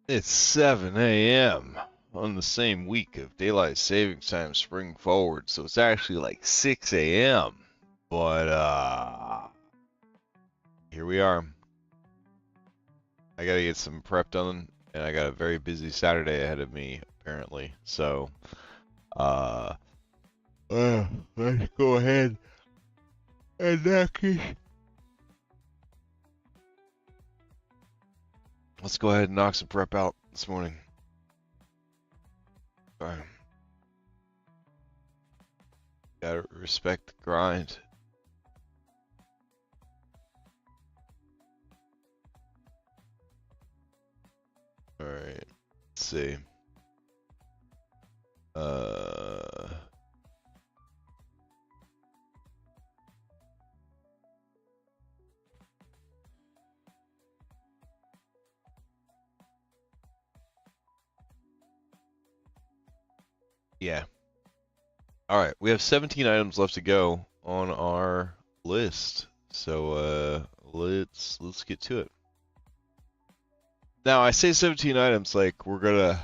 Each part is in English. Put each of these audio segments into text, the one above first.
It's 7 a.m. on the same week of daylight savings time spring forward, so it's actually like 6 a.m. But here we are. I gotta get some prep done, and I got a very busy Saturday ahead of me apparently. So uh, let's go ahead and let's go ahead and knock some prep out this morning. All right. Gotta respect the grind. All right. Let's see. Yeah. All right. We have 17 items left to go on our list. So let's get to it. Now, I say 17 items like we're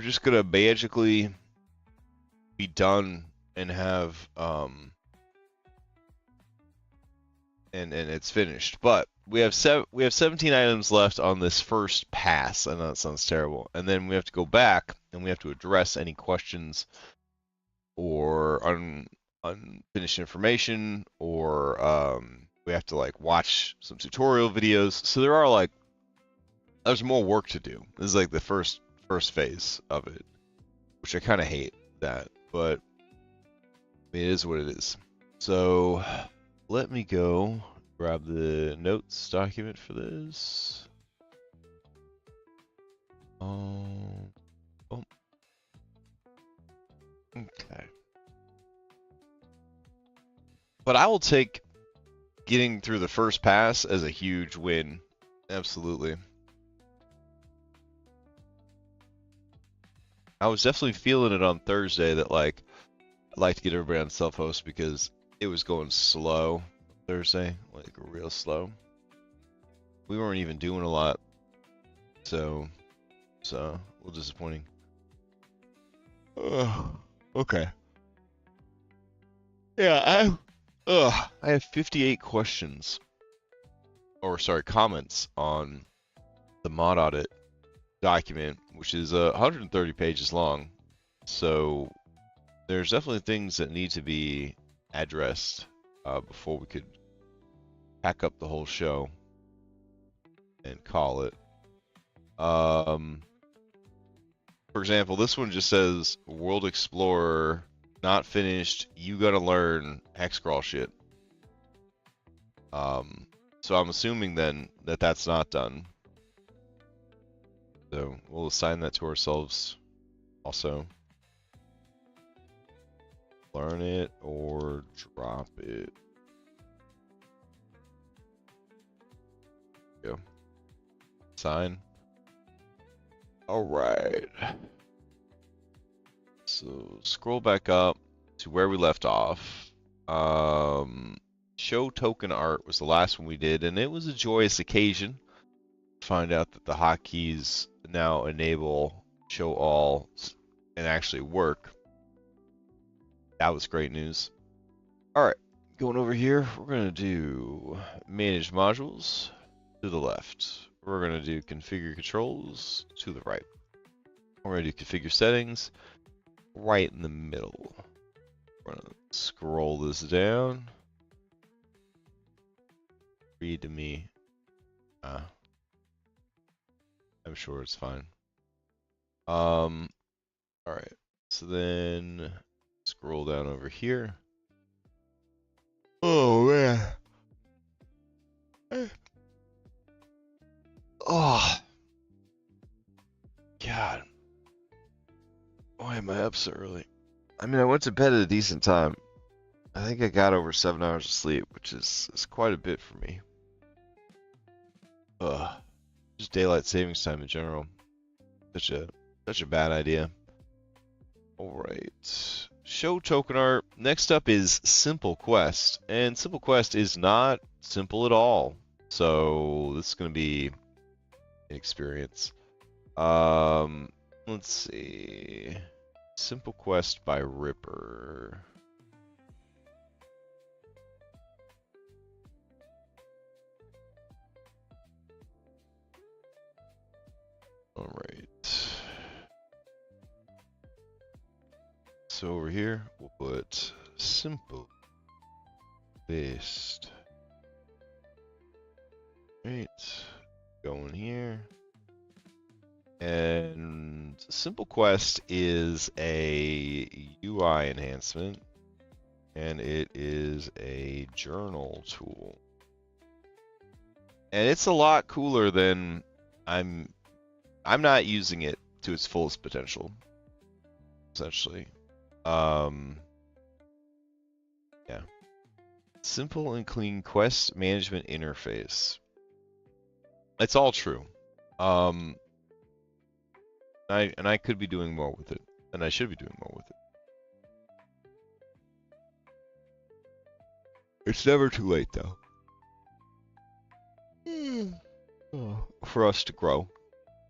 just gonna magically be done and have and it's finished. But we have 17 items left on this first pass. I know that sounds terrible. And then we have to go back and we have to address any questions or unfinished information, or we have to like watch some tutorial videos. So there's more work to do. This is like the first phase of it, which I kind of hate that, but it is what it is. So let me go grab the notes document for this. Oh. Okay. But I will take getting through the first pass as a huge win. Absolutely. I was definitely feeling it on Thursday that like I'd like to get everybody on self-host because it was going slow Thursday, like real slow. We weren't even doing a lot, so a little disappointing. Okay. Yeah, I have 58 questions, or sorry, comments on the mod audit document, which is 130 pages long. So there's definitely things that need to be addressed before we could pack up the whole show and call it. For example, this one just says World Explorer not finished. You gotta learn hex crawl shit. So I'm assuming then that that's not done. So we'll assign that to ourselves also. Learn it or drop it. Go. Sign. All right. So scroll back up to where we left off. Show token art was the last one we did, and it was a joyous occasion to find out that the hotkeys now enable show all and actually work. That was great news. All right, going over here, we're going to do manage modules to the left. We're going to do configure controls to the right. We're going to do configure settings right in the middle. We're going to scroll this down. Read to me. I'm sure it's fine. All right. So then scroll down over here. Oh man. Oh. God. Why am I up so early? I mean, I went to bed at a decent time. I think I got over 7 hours of sleep, which is quite a bit for me. Just daylight savings time in general. Such a bad idea. Alright. Show token art. Next up is Simple Quest. And Simple Quest is not simple at all. So this is going to be an experience. Let's see. Simple Quest by Ripper. All right. So over here, we'll put simple paste. Right. Go in here. And Simple Quest is a UI enhancement, and it is a journal tool. And it's a lot cooler than I'm not using it to its fullest potential, essentially. Yeah. Simple and clean quest management interface. It's all true. I could be doing more with it, and I should be doing more with it. It's never too late, though. For us to grow.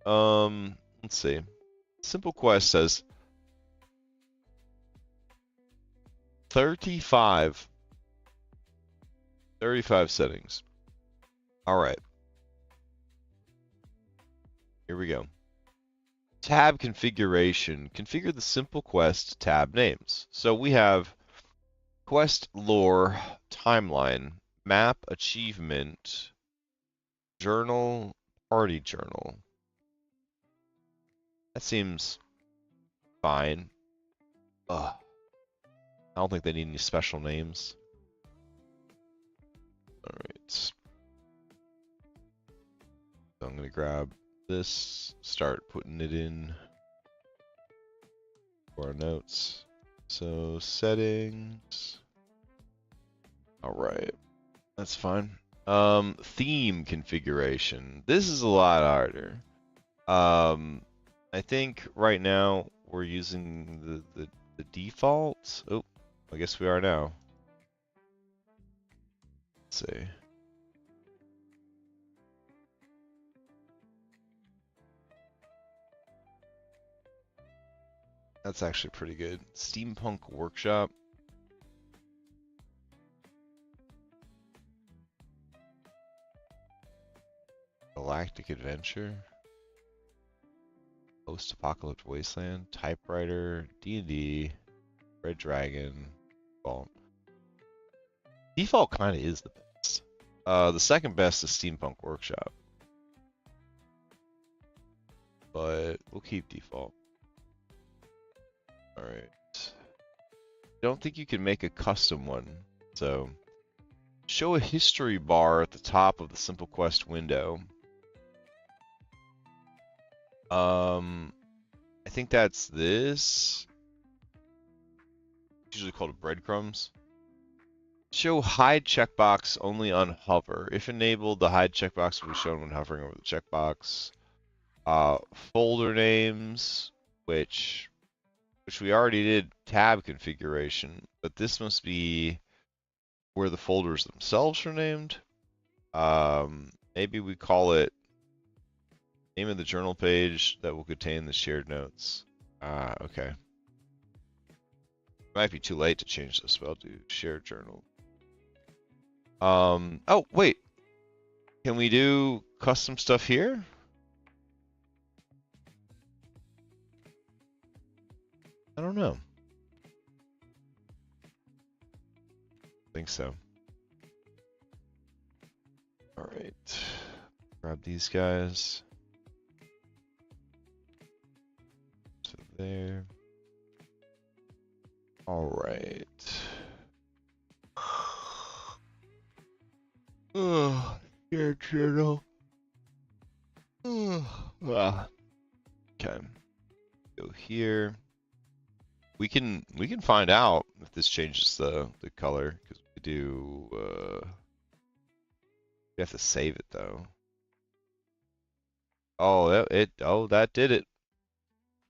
Let's see. Simple Quest says 35 settings. All right. Here we go. Tab configuration. Configure the Simple Quest tab names. So we have quest lore, timeline, map, achievement, journal, party journal. That seems fine. Ugh. I don't think they need any special names. Alright. So I'm going to grab this, start putting it in for our notes. So settings. Alright. That's fine. Theme configuration. This is a lot harder. I think right now we're using the default. Oh, I guess we are now. Let's see. That's actually pretty good. Steampunk Workshop. Galactic Adventure. Post-Apocalypse Wasteland. Typewriter. D&D. Red Dragon. Default. Default kind of is the best. The second best is Steampunk Workshop. But we'll keep default. Alright. Don't think you can make a custom one. So, show a history bar at the top of the Simple Quest window. I think that's this. It's usually called breadcrumbs. Show hide checkbox only on hover. If enabled, the hide checkbox will be shown when hovering over the checkbox. Folder names, which we already did tab configuration, but this must be where the folders themselves are named. Maybe we call it name of the journal page that will contain the shared notes. Okay. Might be too late to change this, but I'll do shared journal. Oh, wait. Can we do custom stuff here? I don't know. I think so. All right. Grab these guys. So there. All right. Oh, shared journal. Well, okay. Go here. We can find out if this changes the color, because we do we have to save it though. Oh, that did it.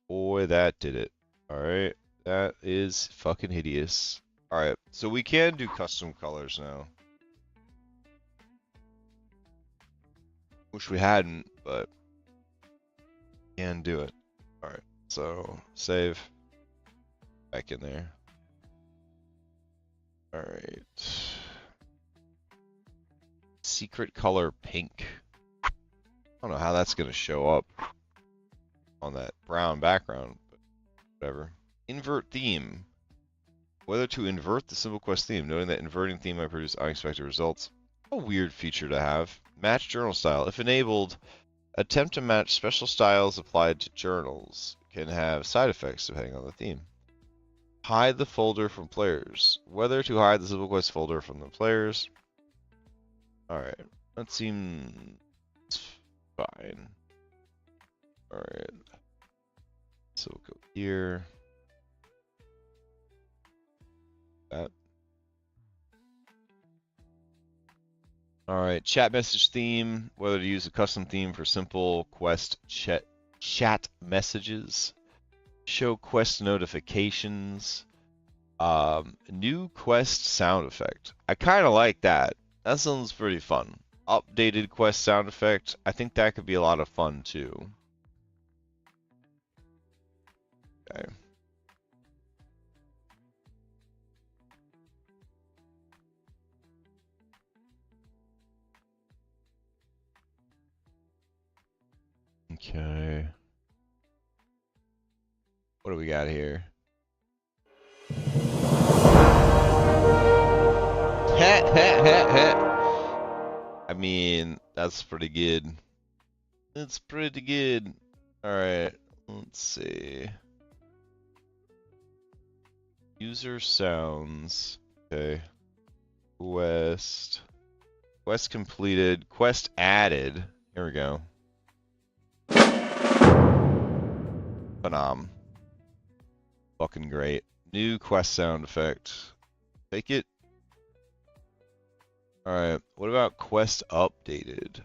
Boy, that did it. All right. That is fucking hideous. All right. So we can do custom colors now. Wish we hadn't, but Can do it. All right, so save. Back in there. All right. Secret color pink. I don't know how that's going to show up on that brown background, but whatever. Invert theme. Whether to invert the simple quest theme, noting that inverting theme might produce unexpected results. A weird feature to have. Match journal style. If enabled, attempt to match special styles applied to journals. Can have side effects depending on the theme. Hide the folder from players. Whether to hide the simple quest folder from the players. Alright, that seems fine. Alright. So we'll go here. That. Alright, chat message theme. Whether to use a custom theme for simple quest chat messages. Show quest notifications. New quest sound effect. I kind of like that. That sounds pretty fun. Updated quest sound effect. I think that could be a lot of fun too. Okay. Okay. What do we got here? I mean, that's pretty good. It's pretty good. Alright, let's see. User sounds. Okay. Quest. Quest completed. Quest added. Here we go. Phenom. Fucking great. New quest sound effect. Take it. Alright, what about quest updated?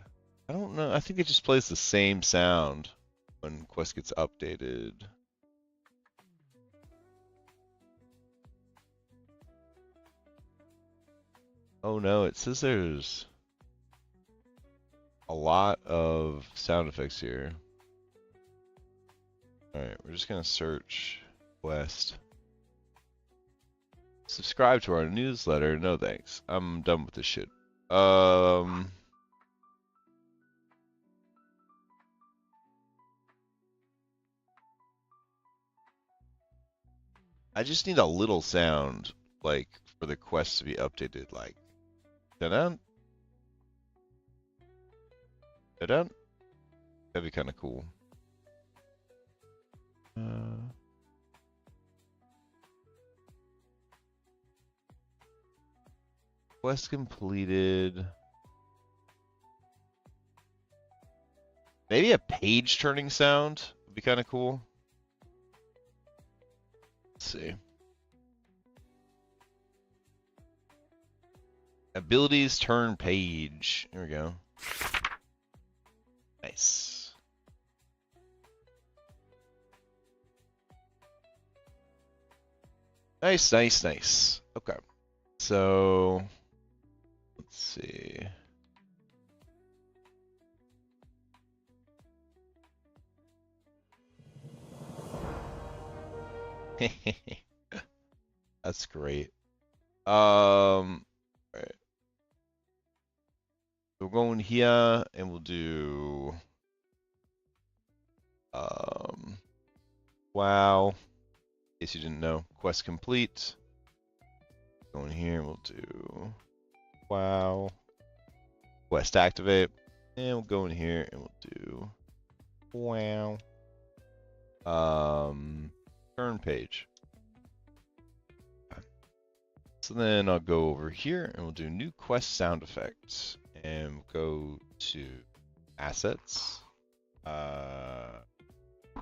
I don't know. I think it just plays the same sound when quest gets updated. Oh no, it says there's a lot of sound effects here. Alright, we're just gonna search quest. Subscribe to our newsletter. No thanks. I'm done with this shit. I just need a little sound, like, for the quest to be updated, like, da-dun, da-dun. That'd be kind of cool. Quest completed. Maybe a page turning sound would be kind of cool. Let's see. Abilities turn page. There we go. Nice. Nice, nice, nice. Okay. So, let's see. That's great. Right. We're going here and we'll do wow. In case you didn't know, quest complete. Going here and we'll do wow. Quest activate. And we'll go in here and we'll do wow. Turn page. So then I'll go over here and we'll do new quest sound effects and we'll go to assets,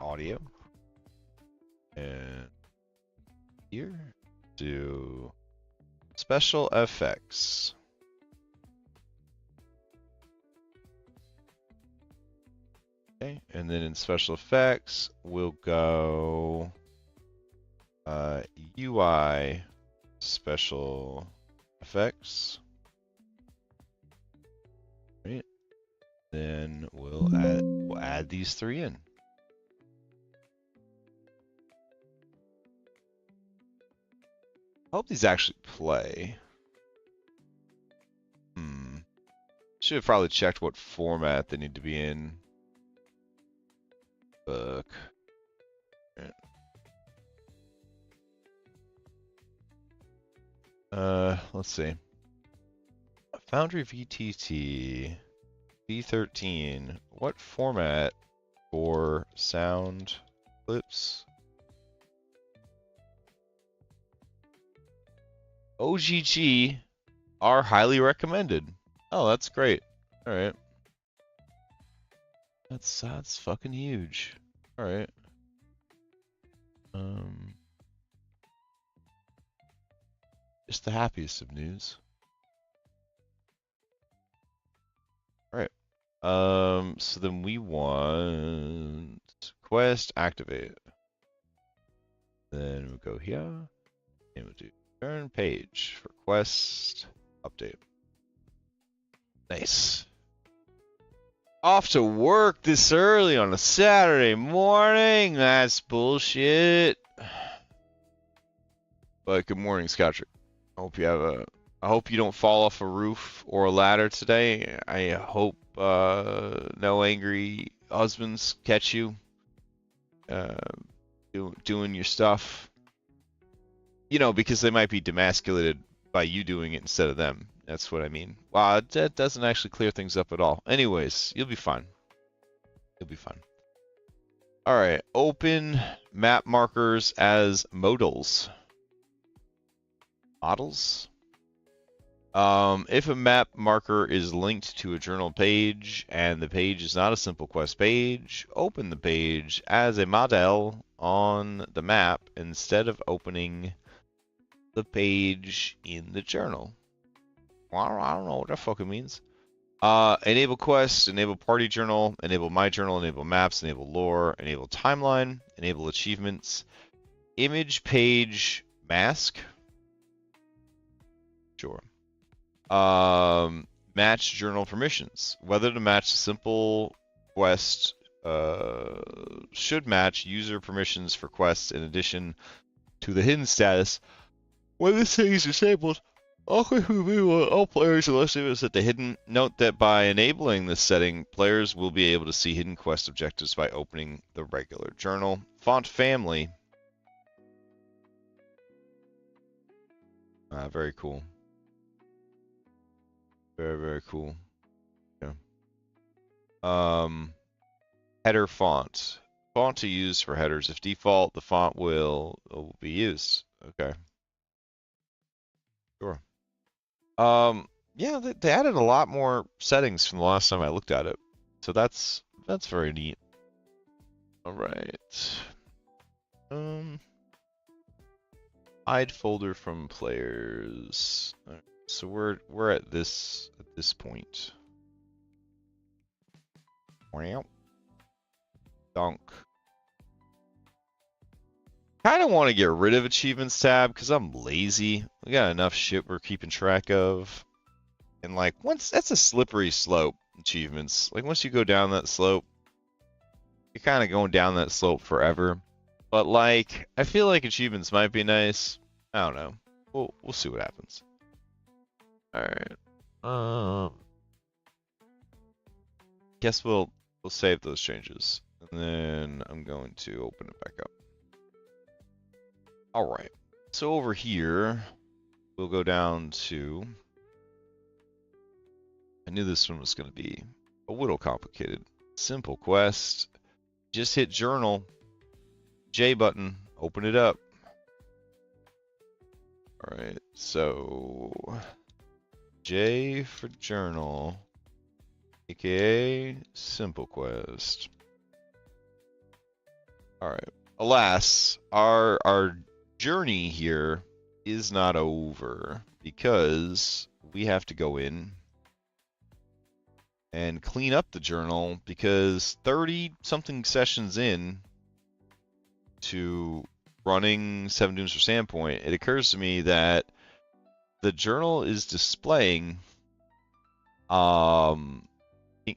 audio, and here do special effects. Okay, and then in special effects we'll go UI special effects. Right. Then we'll add these three in. I hope these actually play. Should have probably checked what format they need to be in. Book. Let's see. Foundry VTT V13. What format for sound clips? OGG are highly recommended. Oh, that's great. All right. That's fucking huge. All right. Just the happiest of news. All right. So then we want quest activate. Then we'll go here and we'll do turn page for quest update. Nice. Off to work this early on a Saturday morning. That's bullshit. But good morning, Scottrick. I hope you don't fall off a roof or a ladder today. I hope no angry husbands catch you doing your stuff. You know, because they might be demasculated by you doing it instead of them. That's what I mean. Wow, that doesn't actually clear things up at all. Anyways, you'll be fine. You'll be fine. All right, open map markers as modals. Models? If a map marker is linked to a journal page and the page is not a simple quest page, open the page as a model on the map instead of opening the page in the journal. Well, I don't know what that fucking means. Enable quests, enable party journal, enable my journal, enable maps, enable lore, enable timeline, enable achievements, image page mask. Sure. Match journal permissions. Whether to match simple quest should match user permissions for quests in addition to the hidden status. When this thing is disabled, all players unless it is at the hidden. Note that by enabling this setting, players will be able to see hidden quest objectives by opening the regular journal. Font family. Very cool. Very, very cool. Yeah. Header font. Font to use for headers. If default, the font will be used. Okay. Sure. Yeah, they added a lot more settings from the last time I looked at it. So that's very neat. All right. Hide folder from players. All right, so we're at this point. Wow. Dunk. Kind of want to get rid of achievements tab because I'm lazy. We got enough shit we're keeping track of. And like that's a slippery slope, achievements. Like once you go down that slope, you're kind of going down that slope forever. But like I feel like achievements might be nice. I don't know. We'll see what happens. All right. Guess we'll save those changes. And then I'm going to open it back up. All right, so over here, we'll go down to, I knew this one was going to be a little complicated. Simple quest, just hit journal, J button, open it up. All right, so J for journal, aka simple quest. All right, alas, our journey here is not over because we have to go in and clean up the journal because 30 something sessions in to running 7 Dooms for Sandpoint, it occurs to me that the journal is displaying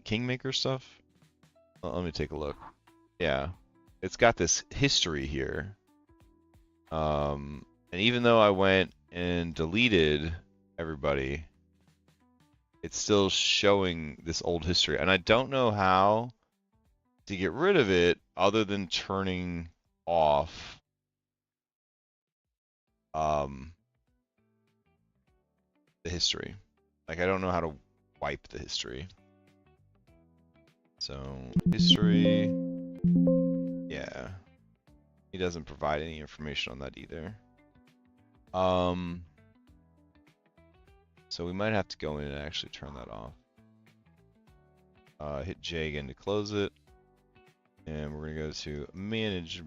Kingmaker stuff. Let me take a look. Yeah, it's got this history here. And even though I went and deleted everybody, it's still showing this old history. And I don't know how to get rid of it other than turning off the history. Like, I don't know how to wipe the history. So, history, yeah. He doesn't provide any information on that either. So we might have to go in and actually turn that off. Hit J again to close it. And we're going to go to manage.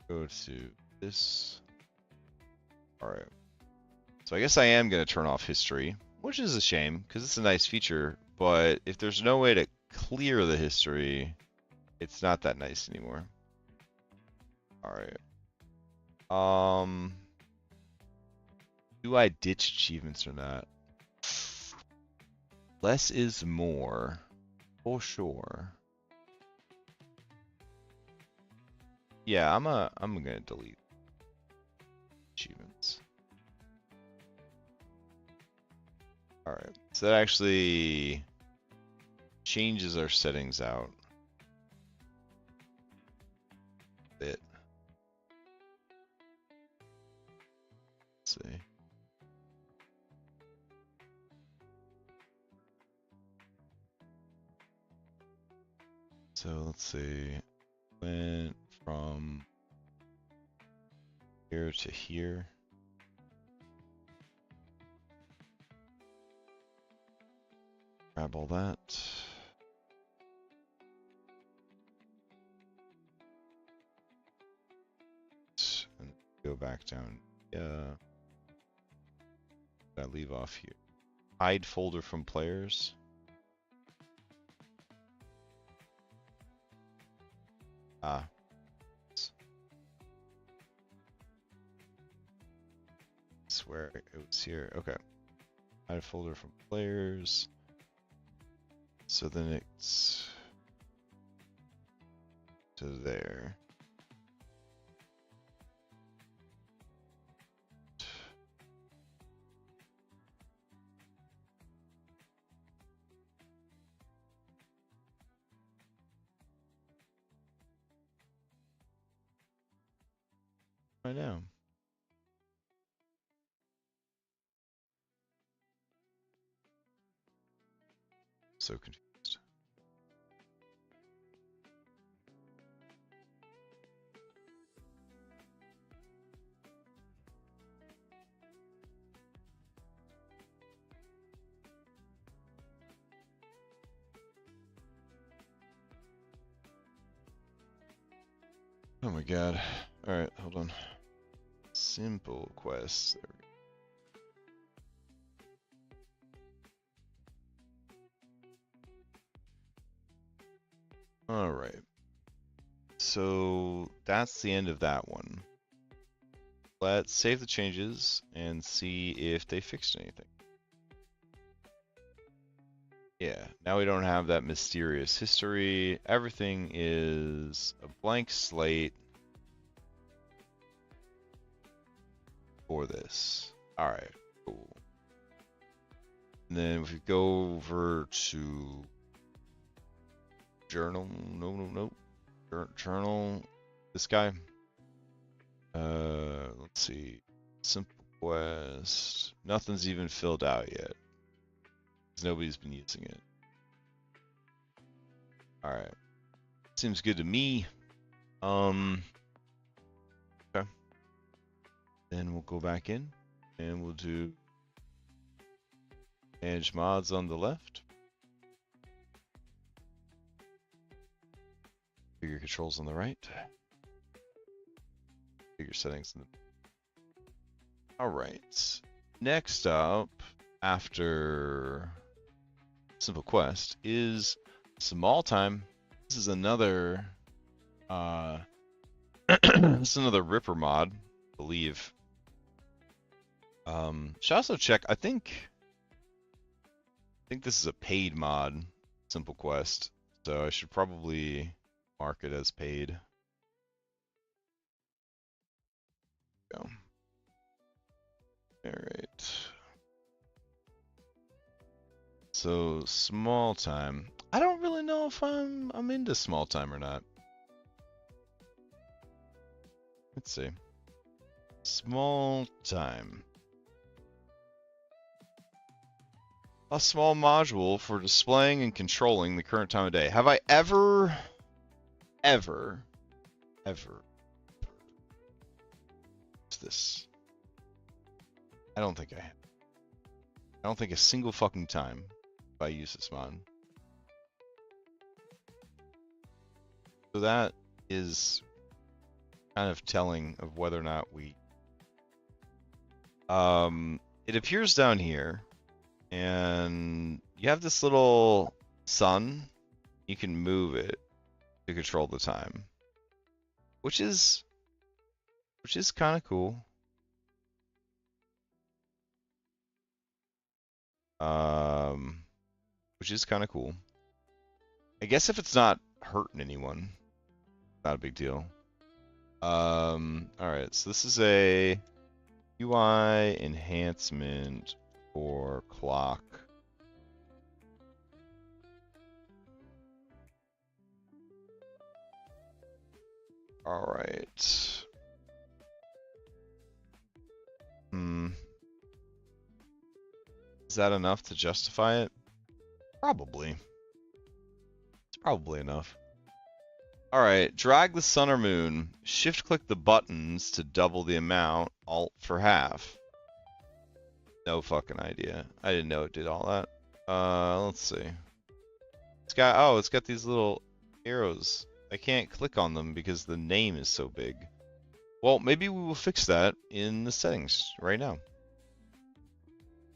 Go to this. Alright. So I guess I am going to turn off history, which is a shame because it's a nice feature. But if there's no way to clear the history, it's not that nice anymore. Alright. Do I ditch achievements or not? Less is more, for sure. Yeah, I'm gonna delete achievements. All right, so that actually changes our settings out a bit. Let's see. So let's see, went from here to here. Grab all that. And go back down. Yeah. I leave off here. Hide folder from players. Ah. Swear it was here. Okay. Hide folder from players. So then it's to there. I know. So confused. Oh my god. Alright, hold on. Simple quests. There we go. Alright. So that's the end of that one. Let's save the changes and see if they fixed anything. Yeah, now we don't have that mysterious history. Everything is a blank slate for this. Alright, cool. And then if we go over to journal, no. Journal, this guy. Let's see. Simple quest. Nothing's even filled out yet. Because nobody's been using it. Alright. Seems good to me. Okay. Then we'll go back in and we'll do manage mods on the left. Figure controls on the right. Figure settings in the... Alright. Next up, after simple quest, is small time. This is another this is another Ripper mod, I believe. Should also check, I think this is a paid mod, simple quest, so I should probably mark it as paid. Go. All right. So small time. I don't really know if I'm into small time or not. Let's see. Small time. A small module for displaying and controlling the current time of day. Have I ever used this? I don't think I have. I don't think a single fucking time if I use this mod. So that is kind of telling of whether or not we... it appears down here, and you have this little sun. You can move it to control the time, which is kind of cool. Which is kind of cool. I guess if it's not hurting anyone, not a big deal. All right, so this is a UI enhancement for clock. All right. Is that enough to justify it? Probably. It's probably enough. All right, drag the sun or moon. Shift click the buttons to double the amount. Alt for half. No fucking idea. I didn't know it did all that. Let's see. It's got these little arrows. I can't click on them because the name is so big. Well, maybe we will fix that in the settings right now.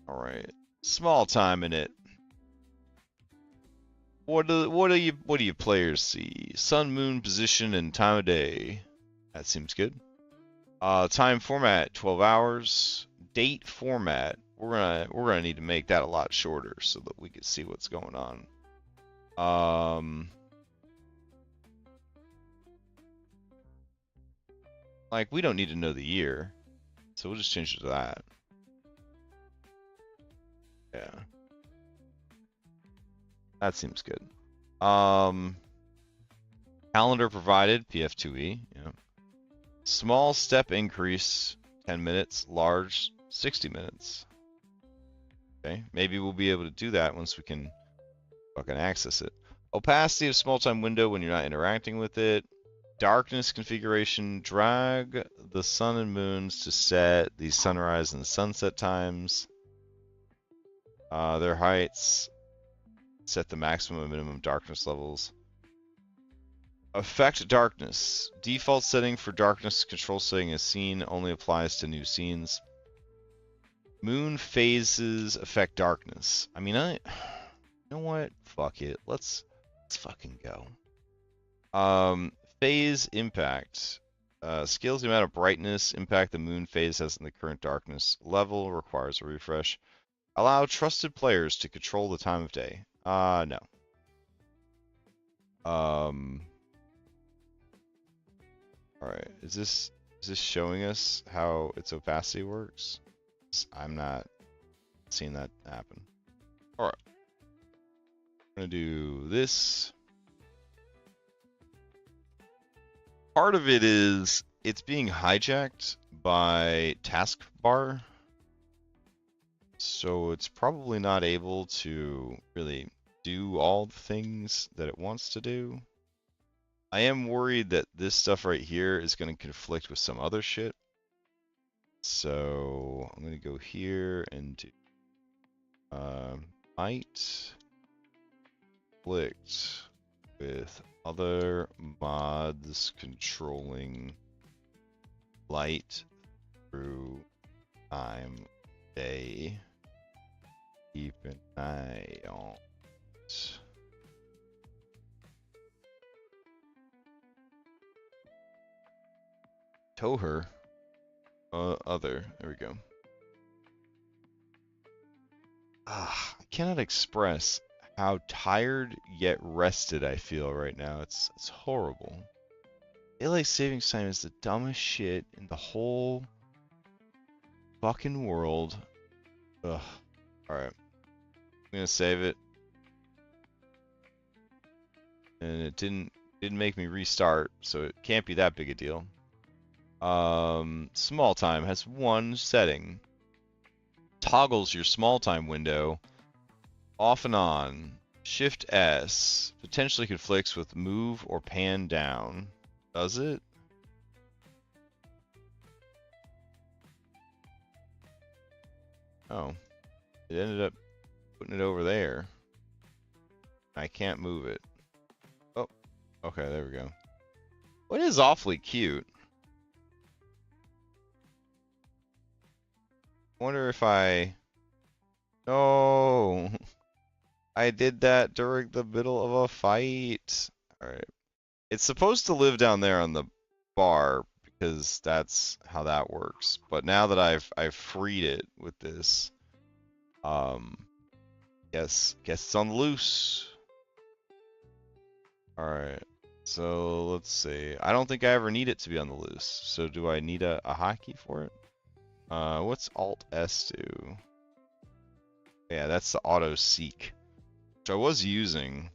All right, small time in it. What do you players see? Sun, moon, position, and time of day. That seems good. Time format 12 hours. Date format. We're gonna need to make that a lot shorter so that we can see what's going on. Like, we don't need to know the year, so we'll just change it to that. Yeah. That seems good. Calendar provided, PF2E. Yeah. Small step increase, 10 minutes. Large, 60 minutes. Okay, maybe we'll be able to do that once we can fucking access it. Opacity of small time window when you're not interacting with it. Darkness configuration, drag the sun and moons to set the sunrise and sunset times. Their heights. Set the maximum and minimum darkness levels. Affect darkness. Default setting for darkness control setting as seen only applies to new scenes. Moon phases affect darkness. I mean, you know what? Fuck it. Let's fucking go. Phase impact. Scales the amount of brightness impact the moon phase has in the current darkness level. Requires a refresh. Allow trusted players to control the time of day. No. Alright, is this showing us how its opacity works? I'm not seeing that happen. Alright. I'm gonna do this. Part of it is it's being hijacked by taskbar. So it's probably not able to really do all the things that it wants to do. I am worried that this stuff right here is going to conflict with some other shit. So I'm going to go here and do might conflict with other mods controlling light through time day. Keep an eye on it. Tow her. Other. There we go. I cannot express how tired yet rested I feel right now. It's horrible. Daylight savings time is the dumbest shit in the whole fucking world. Ugh. Alright. I'm gonna save it. And it didn't make me restart, so it can't be that big a deal. Small time has one setting. Toggles your small time window off and on. Shift S potentially conflicts with move or pan down. Does it? Oh, it ended up putting it over there. I can't move it. Oh, okay, there we go. Well, it is awfully cute. I wonder if I... No! I did that during the middle of a fight. Alright. It's supposed to live down there on the bar, because that's how that works. But now that I've freed it with this, guess it's on the loose. Alright. So let's see. I don't think I ever need it to be on the loose. So do I need a hotkey for it? What's Alt S do? Yeah, that's the auto seek, which I was using.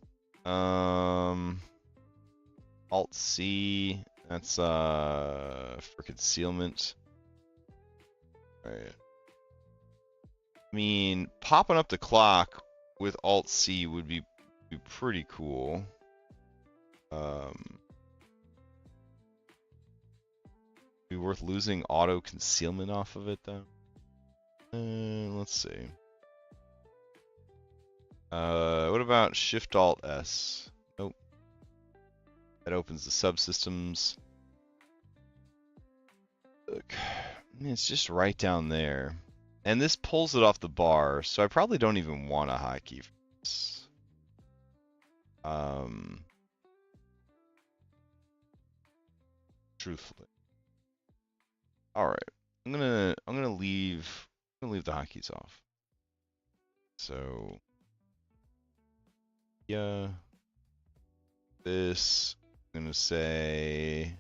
Alt C, that's for concealment. Alright. I mean, popping up the clock with Alt C would be pretty cool. Be worth losing auto concealment off of it though. Let's see. What about Shift Alt S? Nope. That opens the subsystems. Look, it's just right down there. And this pulls it off the bar, so I probably don't even want a hotkey for this. Truthfully. Alright. I'm gonna leave the hotkeys off. So yeah. This, I'm gonna say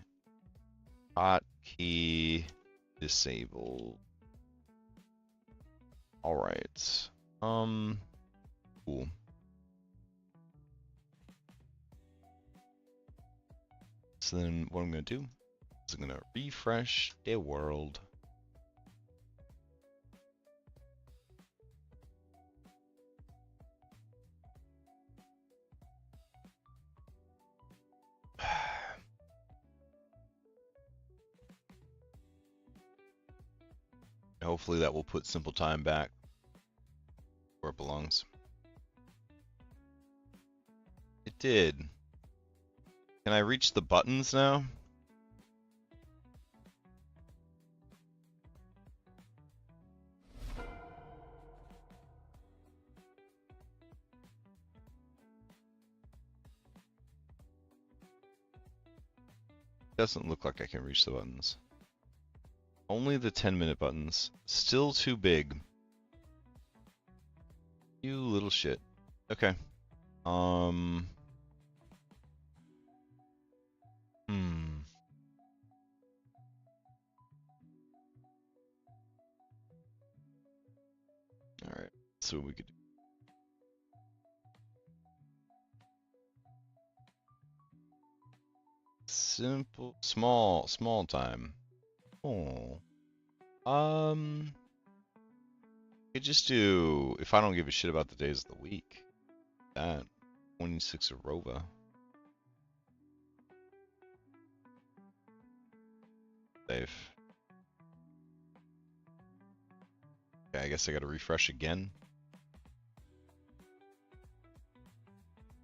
hotkey disabled. Alright. Cool. So then what I'm gonna do is I'm gonna refresh the world. Hopefully that will put simple time back where it belongs. It did. Can I reach the buttons now? Doesn't look like I can reach the buttons. Only the 10-minute buttons. Still too big. You little shit. Okay. Alright. So we could do. Simple, small time. Oh. Could just do, if I don't give a shit about the days of the week. That 26 Arova. Save. Okay, I guess I gotta refresh again.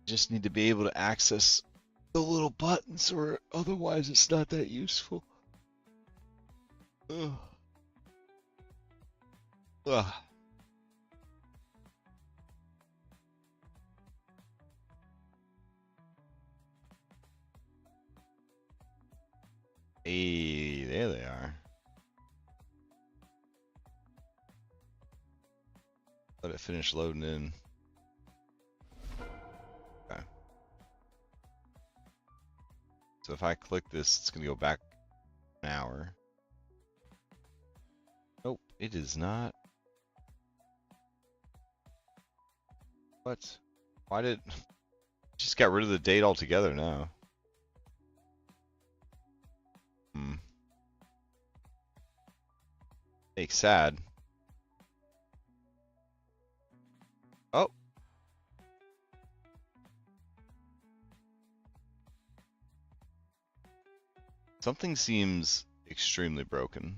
Just need to be able to access the little buttons, or otherwise it's not that useful. Ugh. Ugh. Hey, there they are. Let it finish loading in. Okay. So if I click this, it's gonna go back an hour. Nope, it is not. What? Why did... Just got rid of the date altogether now. Hmm. Makes sad. Oh. Something seems extremely broken.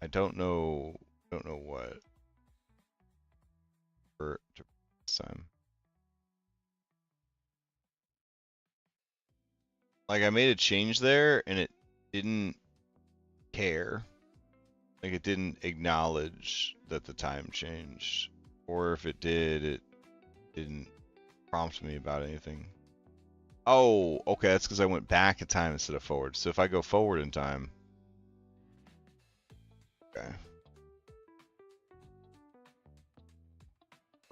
I don't know what for this time. Like I made a change there and it didn't care. Like it didn't acknowledge that the time changed. Or if it did, it didn't prompt me about anything. Oh, okay, that's because I went back in time instead of forward. So if I go forward in time. Okay.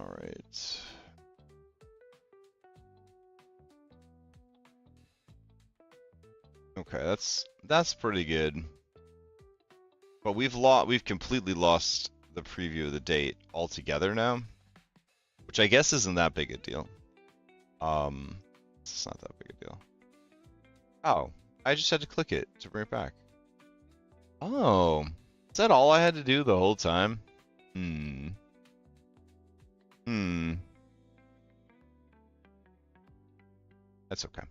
Alright. Okay, that's pretty good. But we've completely lost the preview of the date altogether now, which I guess isn't that big a deal. It's not that big a deal. Oh, I just had to click it to bring it back. Oh, is that all I had to do the whole time? That's okay.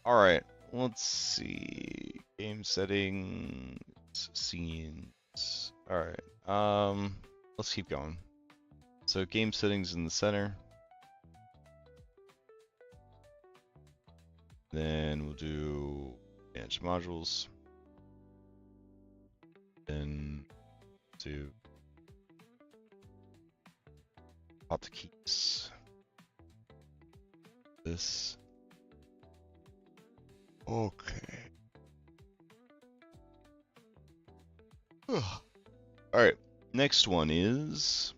All right, let's see. Game settings, scenes. All right. Let's keep going. So game settings in the center. Then we'll do manage modules. Then do hotkeys. This. Okay. All right. Next one is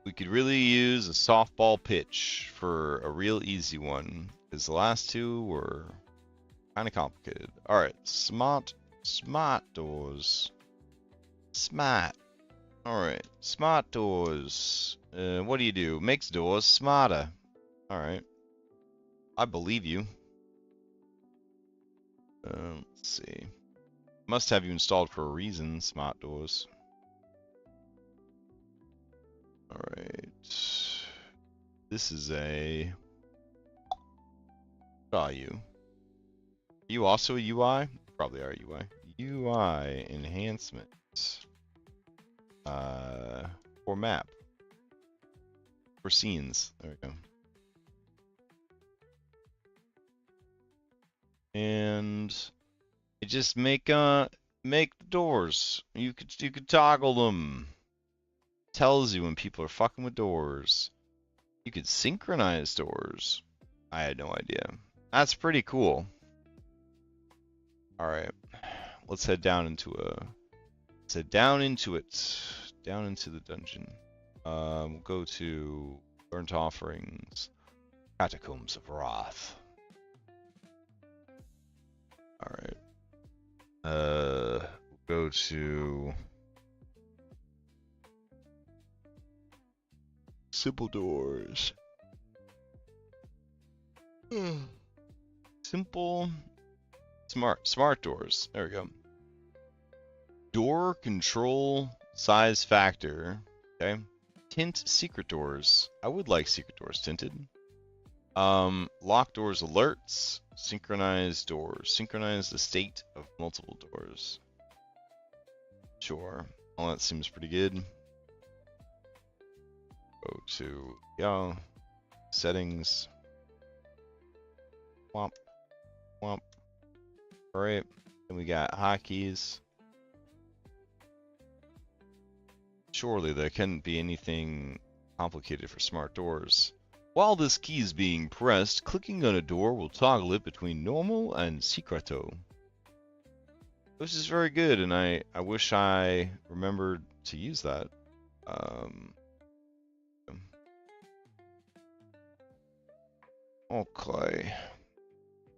we could really use a softball pitch for a real easy one, because the last two were kind of complicated. All right, smart doors. Smart. All right, smart doors. What do you do? Makes doors smarter. All right, I believe you. Let's see. Must have you installed for a reason, smart doors. All right. This is a... What are you? Are you also a UI? You probably are a UI. UI enhancement. For map. For scenes. There we go. And you just make the doors. You could toggle them. Tells you when people are fucking with doors. You could synchronize doors. I had no idea. That's pretty cool. All right, let's head down into it. Down into the dungeon. We'll go to Burnt Offerings, Catacombs of Wrath. All right. Go to simple doors. Simple, smart doors. There we go. Door control size factor. Okay. Tint secret doors. I would like secret doors tinted. Lock doors alerts. Synchronize doors. Synchronize the state of multiple doors. Sure. All that seems pretty good. Go to settings. Womp. Womp. Alright. Then we got hotkeys. Surely there couldn't be anything complicated for smart doors. While this key is being pressed, clicking on a door will toggle it between normal and secreto. Which is very good, and I wish I remembered to use that. Okay.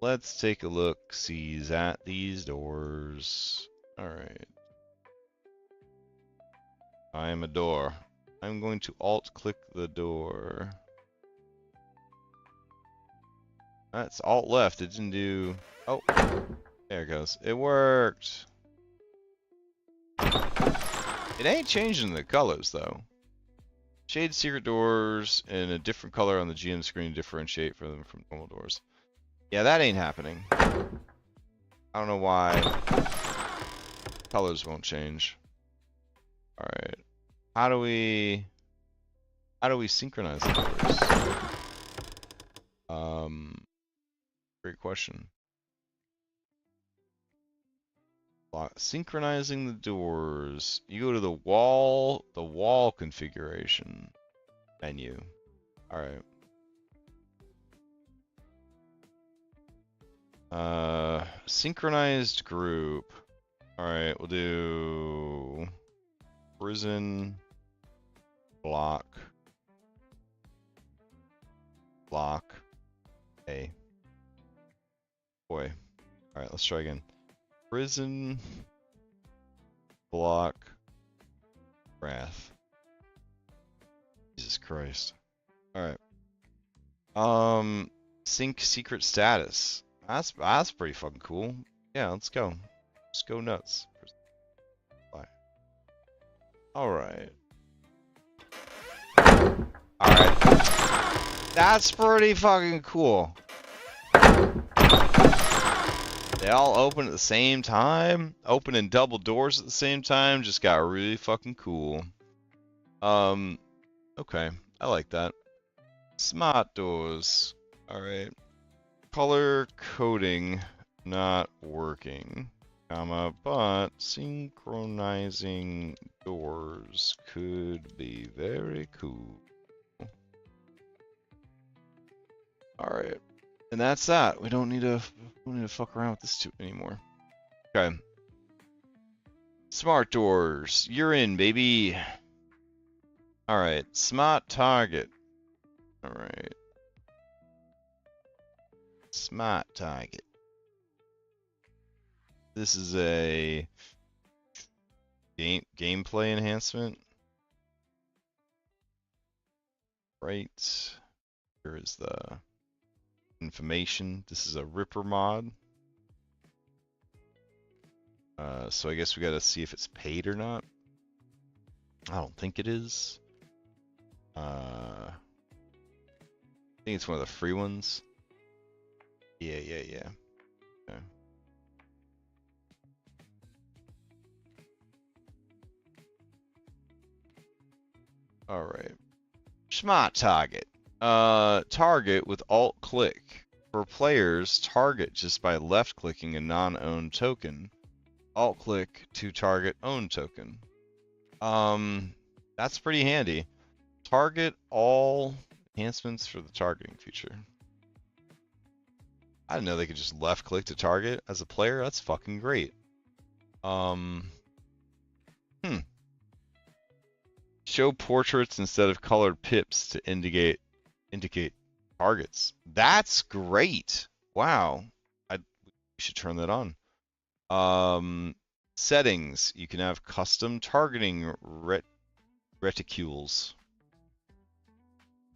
let's take a look. Sees at these doors. All right. I am a door. I'm going to alt-click the door. That's alt left. It didn't do. Oh, there it goes. It worked. It ain't changing the colors though. Shade secret doors in a different color on the GM screen to differentiate from them from normal doors. Yeah, that ain't happening. I don't know why colors won't change. All right. How do we synchronize the doors? Great question. Synchronizing the doors. You go to the wall configuration menu. All right. Synchronized group. All right, we'll do prison block A. Boy. All right, let's try again. Prison block wrath. Jesus Christ. All right. Sync secret status. That's pretty fucking cool. Yeah, let's go. Just go nuts. Bye. All right. All right. That's pretty fucking cool. They all open at the same time. Opening double doors at the same time just got really fucking cool. Okay. I like that. Smart doors. Alright. Color coding not working. But synchronizing doors could be very cool. Alright. And that's that. We don't need to fuck around with this too anymore. Okay. Smart doors. You're in, baby. Alright. Smart target. Alright. Smart target. This is a gameplay enhancement. Right. Here is the information. This is a Ripper mod. So I guess we gotta see if it's paid or not. I don't think it is. I think it's one of the free ones. Yeah. Okay. All right. Smart target. Target with alt click. For players, target just by left clicking a non-owned token. Alt click to target owned token. That's pretty handy. Target all enhancements for the targeting feature. I didn't know they could just left click to target as a player. That's fucking great. Show portraits instead of colored pips to indicate targets. That's great. Wow. We should turn that on. Settings. You can have custom targeting reticules.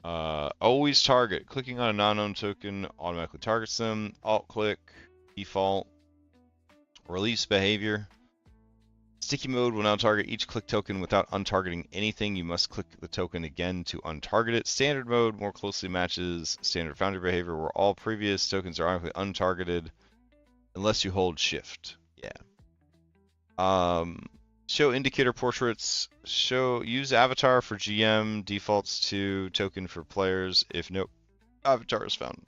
Always target. Clicking on a non-owned token automatically targets them. Alt click. Default. Release behavior. Sticky mode will now target each click token without untargeting anything. You must click the token again to untarget it. Standard mode more closely matches standard Foundry behavior where all previous tokens are automatically untargeted unless you hold shift. Yeah. Show indicator portraits. Use avatar for GM. Defaults to token for players if no avatar is found.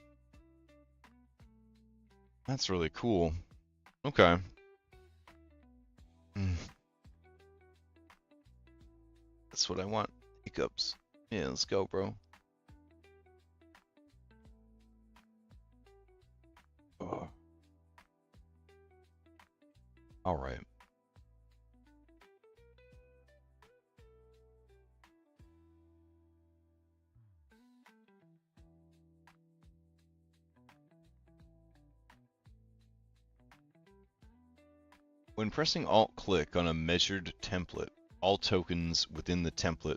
That's really cool. Okay. That's what I want. Hiccups. Yeah, let's go, bro. Oh. All right. When pressing Alt-click on a measured template, all tokens within the template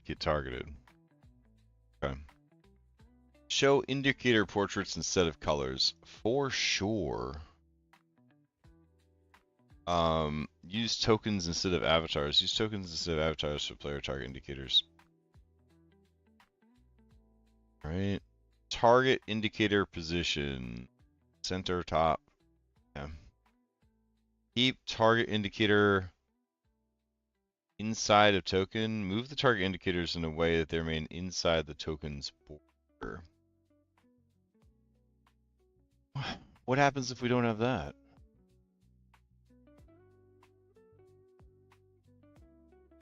get targeted. Okay. Show indicator portraits instead of colors. For sure. Use tokens instead of avatars. Use tokens instead of avatars for player target indicators. Alright. Target indicator position. Center, top. Yeah. Keep target indicator inside of token. Move the target indicators in a way that they remain inside the token's border. What happens if we don't have that?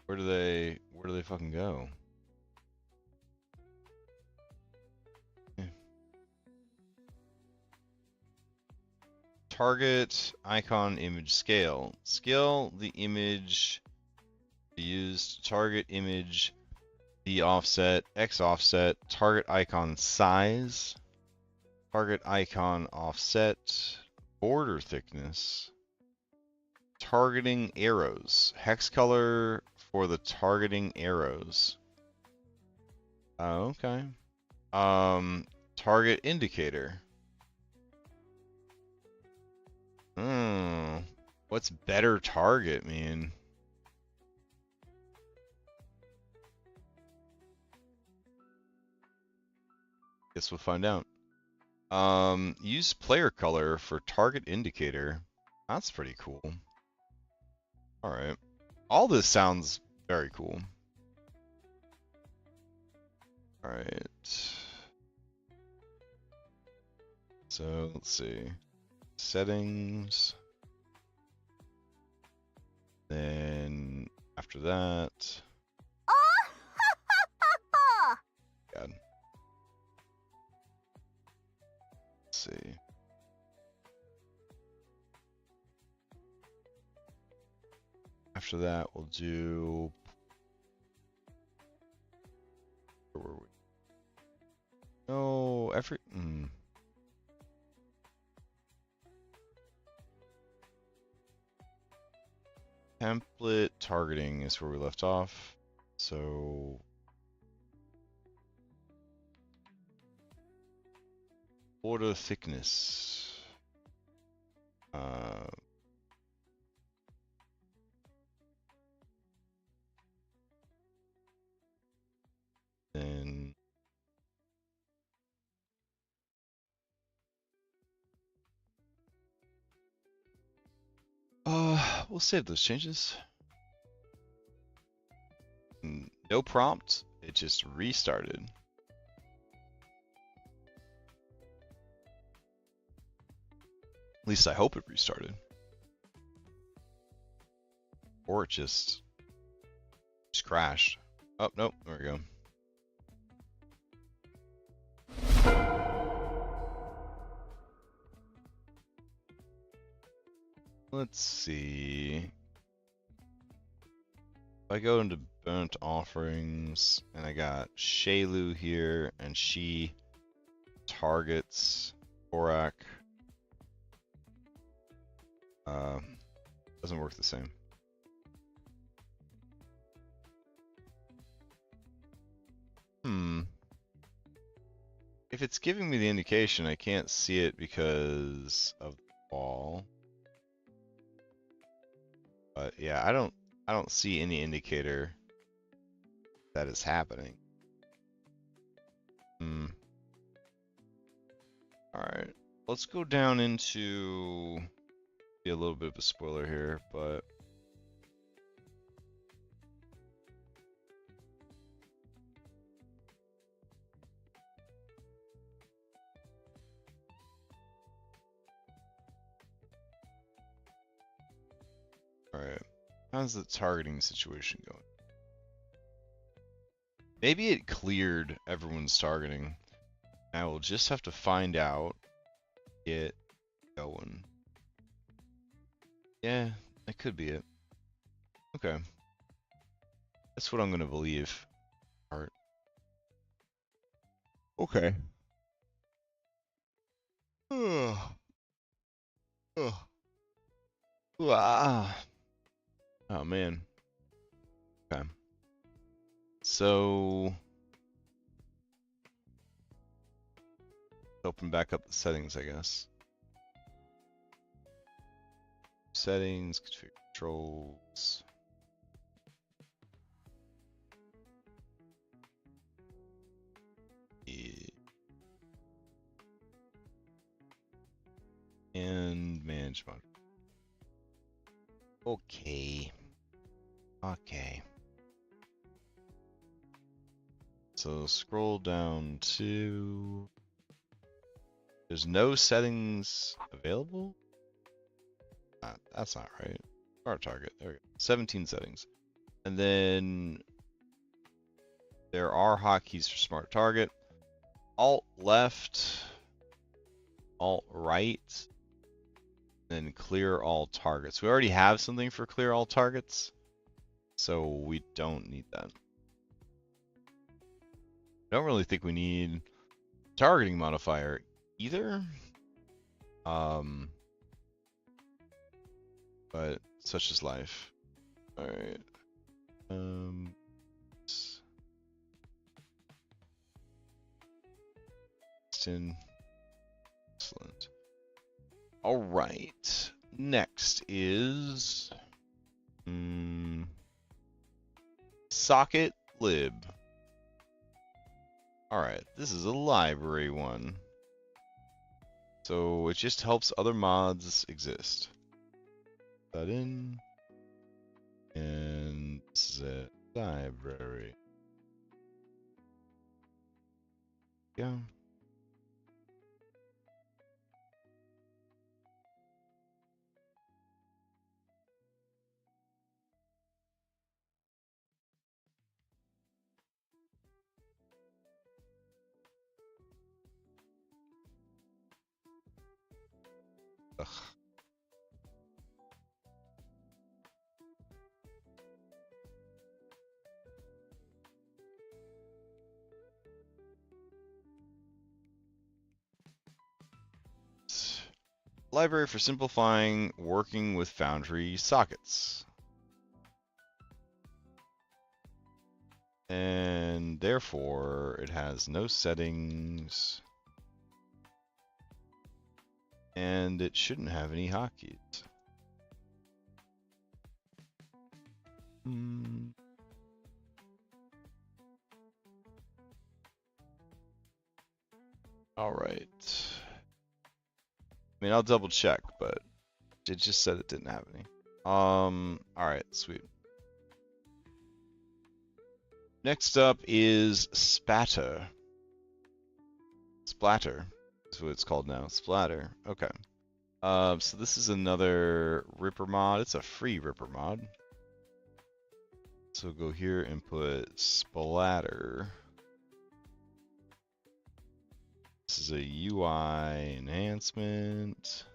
Where do they fucking go? Yeah. Target icon image scale. Scale the image used. Target image the offset, X offset, target icon size, target icon offset, border thickness, targeting arrows, hex color for the targeting arrows. Oh, okay. Target indicator. What's better target mean? Guess we'll find out. Use player color for target indicator. That's pretty cool. Alright. All this sounds very cool. Alright. So, let's see. Settings. Then, after that... God. Let's see. After that, we'll do... Where were we? No, every... Template targeting is where we left off. So... border thickness. Then we'll save those changes. No prompt, it just restarted. At least I hope it restarted. Or it just crashed. Oh, nope, there we go. Let's see. If I go into burnt offerings, and I got Shaylu here, and she targets Korak. Doesn't work the same. If it's giving me the indication, I can't see it because of the wall. But yeah, I don't see any indicator that is happening. Alright. Let's go down into be a little bit of a spoiler here, but alright. How's the targeting situation going? Maybe it cleared everyone's targeting. I will just have to find out. Get going. Yeah, that could be it. Okay. That's what I'm gonna believe. Art. Okay. Ugh. Ooh, ah. Oh man. Okay. So open back up the settings, I guess. Settings, configure controls. Yeah. And manage mode. Okay. Okay. So scroll down to... There's no settings available? That's not right. Smart target. There we go. 17 settings. And then there are hotkeys for smart target. Alt left, alt right, then clear all targets. We already have something for clear all targets, so we don't need that. I don't really think we need targeting modifier either. But such is life. All right. Excellent. All right. Next is socket lib. All right. This is a library one. So it just helps other mods exist. Put that in. And this is a library. Yeah. Ugh. Library for simplifying working with Foundry sockets. And therefore, it has no settings. And it shouldn't have any hotkeys. All right. I mean, I'll double check, but it just said it didn't have any. All right, sweet. Next up is Spatter. Splatter is what it's called now. Splatter. Okay. So this is another Ripper mod. It's a free Ripper mod. So go here and put Splatter. This is a UI enhancement.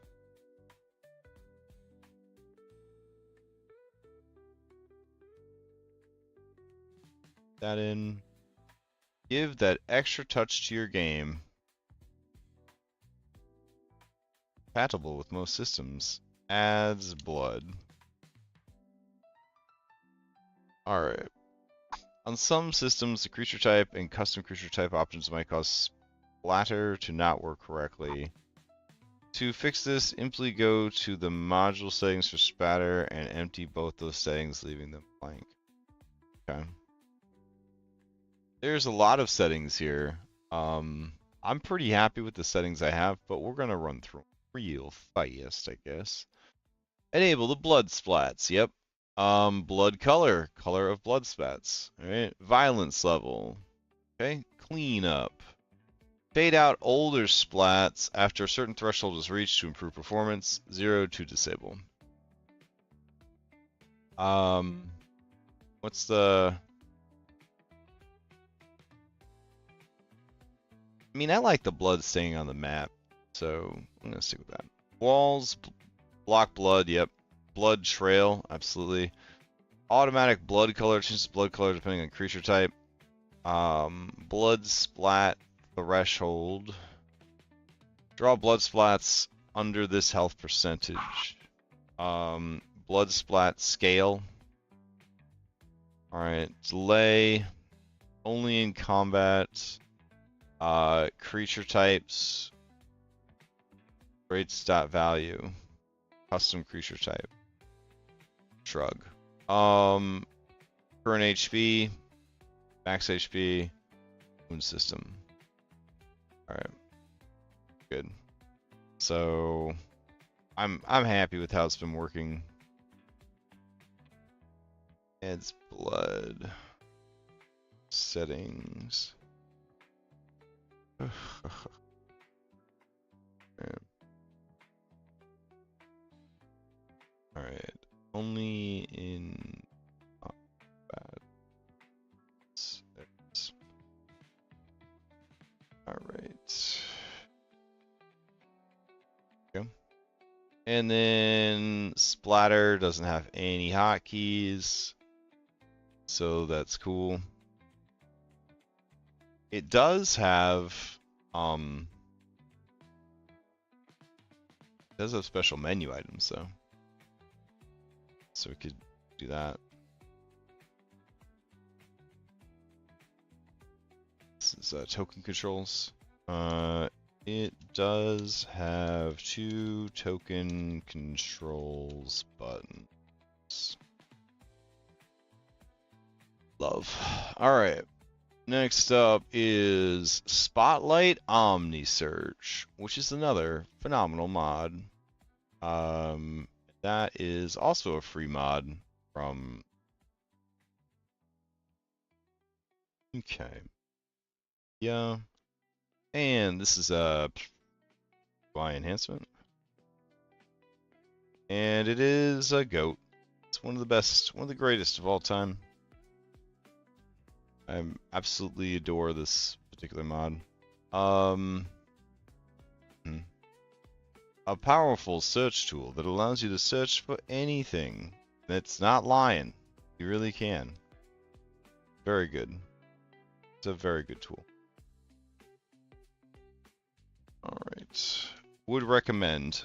That in. Give that extra touch to your game. Compatible with most systems. Adds blood. Alright. On some systems, the creature type and custom creature type options might cause Splatter to not work correctly. To fix this, simply go to the module settings for Spatter and empty both those settings, leaving them blank. Okay. There's a lot of settings here. I'm pretty happy with the settings I have, but we're gonna run through real fast, I guess. Enable the blood splats. Yep. Blood color of blood splats. All right. Violence level. Okay. Clean up. Fade out older splats after a certain threshold is reached to improve performance. 0 to disable. What's the... I mean, I like the blood staying on the map, so I'm gonna stick with that. Walls, block blood, yep. Blood trail, absolutely. Automatic blood color, changes blood color depending on creature type. Blood splat threshold. Draw blood splats under this health percentage. Blood splat scale. Alright, delay. Only in combat. Creature types. Great stat value. Custom creature type. Shrug. Current HP. Max HP. Wound system. Alright. Good. So I'm happy with how it's been working. Adds blood. Settings. Alright. Only in combat. Alright. Okay. And then splatter doesn't have any hotkeys. So that's cool. It does have special menu items though. So we could do that. This is token controls. It does have 2 token controls buttons. Love. Alright. Next up is Spotlight Omni Search, which is another phenomenal mod. That is also a free mod from... Okay. Yeah. And this is a UI enhancement. And it is a GOAT. It's one of the best, one of the greatest of all time. I absolutely adore this particular mod. A powerful search tool that allows you to search for anything. That's not lying. You really can. Very good. It's a very good tool. Alright. Would recommend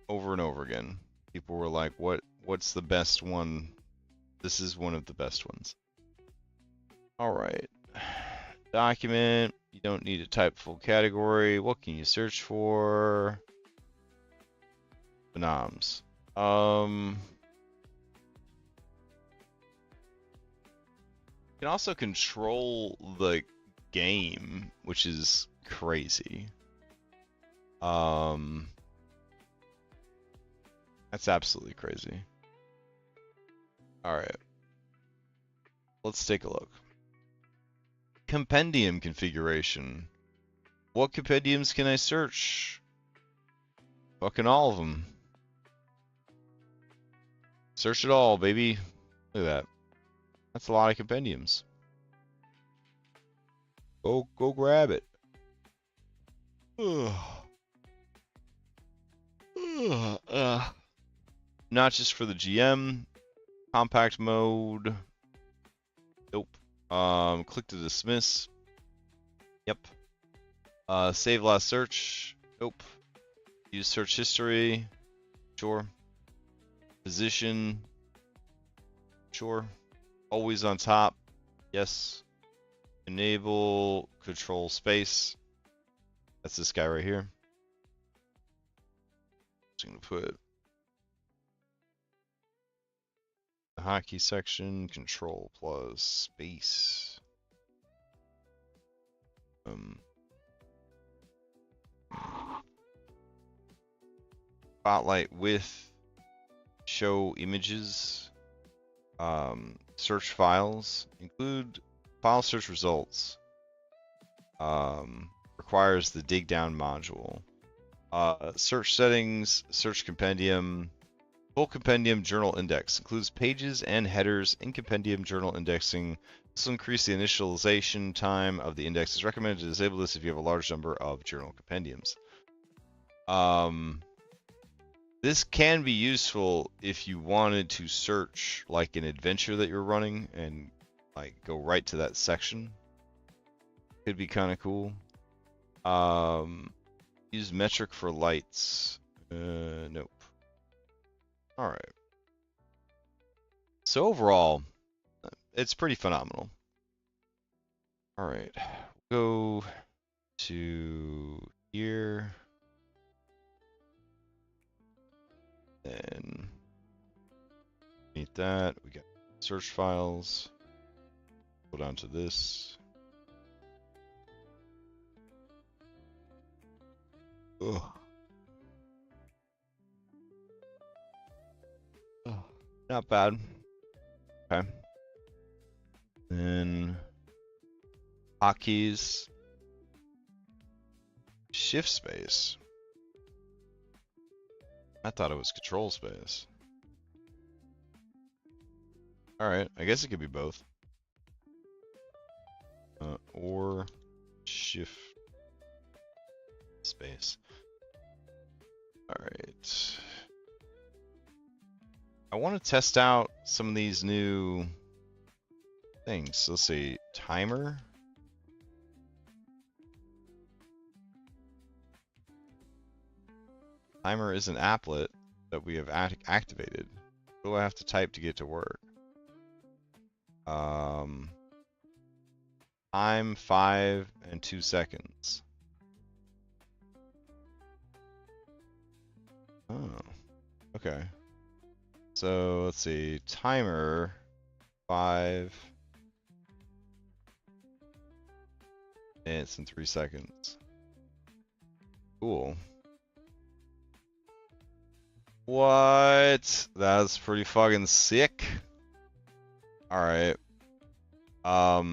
over and over again. People were like, what's the best one? This is one of the best ones. Alright. Document. You don't need to type full category. What can you search for? Phenoms. You can also control the game, which is crazy. That's absolutely crazy. Alright. Let's take a look. Compendium configuration. What compendiums can I search? Fucking all of them. Search it all, baby. Look at that. That's a lot of compendiums. Go grab it. Not just for the GM. Compact mode. Nope. Click to dismiss. Yep. Save last search. Nope. Use search history. Sure. Position. Sure. Always on top. Yes. Enable control space. That's this guy right here. Just gonna put the hotkey section, control plus space. Spotlight with show images. Search files. Include file search results. Requires the dig down module. Search settings, search compendium, full compendium journal index. Includes pages and headers in compendium journal indexing. This will increase the initialization time of the index. It's recommended to disable this if you have a large number of journal compendiums. This can be useful if you wanted to search like an adventure that you're running and like go right to that section. Could be kind of cool. Use metric for lights. Nope. All right. So overall, it's pretty phenomenal. All right. Go to here. Then beneath that, we got search files. Go down to this. Ugh. Oh, not bad. Okay. Then hotkeys. Shift space. I thought it was control space. Alright, I guess it could be both. Or shift space. Alright. I want to test out some of these new things. Let's see. Timer. Timer is an applet that we have activated. What do I have to type to get to work? Time 5 and 2 seconds. Oh, okay. So let's see. Timer 5 minutes and 3 seconds. Cool. What? That's pretty fucking sick. Alright. How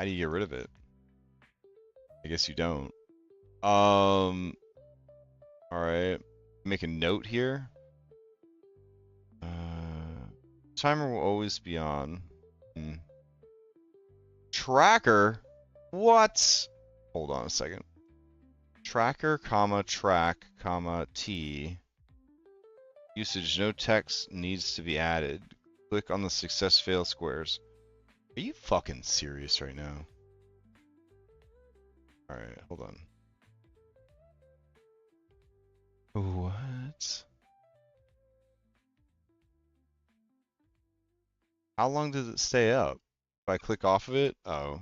do you get rid of it? I guess you don't. Alright. Make a note here. Timer will always be on. Tracker? What? Hold on a second. Tracker, comma, track, comma, T. Usage, no text needs to be added. Click on the success fail squares. Are you fucking serious right now? Alright, hold on. What? How long does it stay up? If I click off of it? Oh.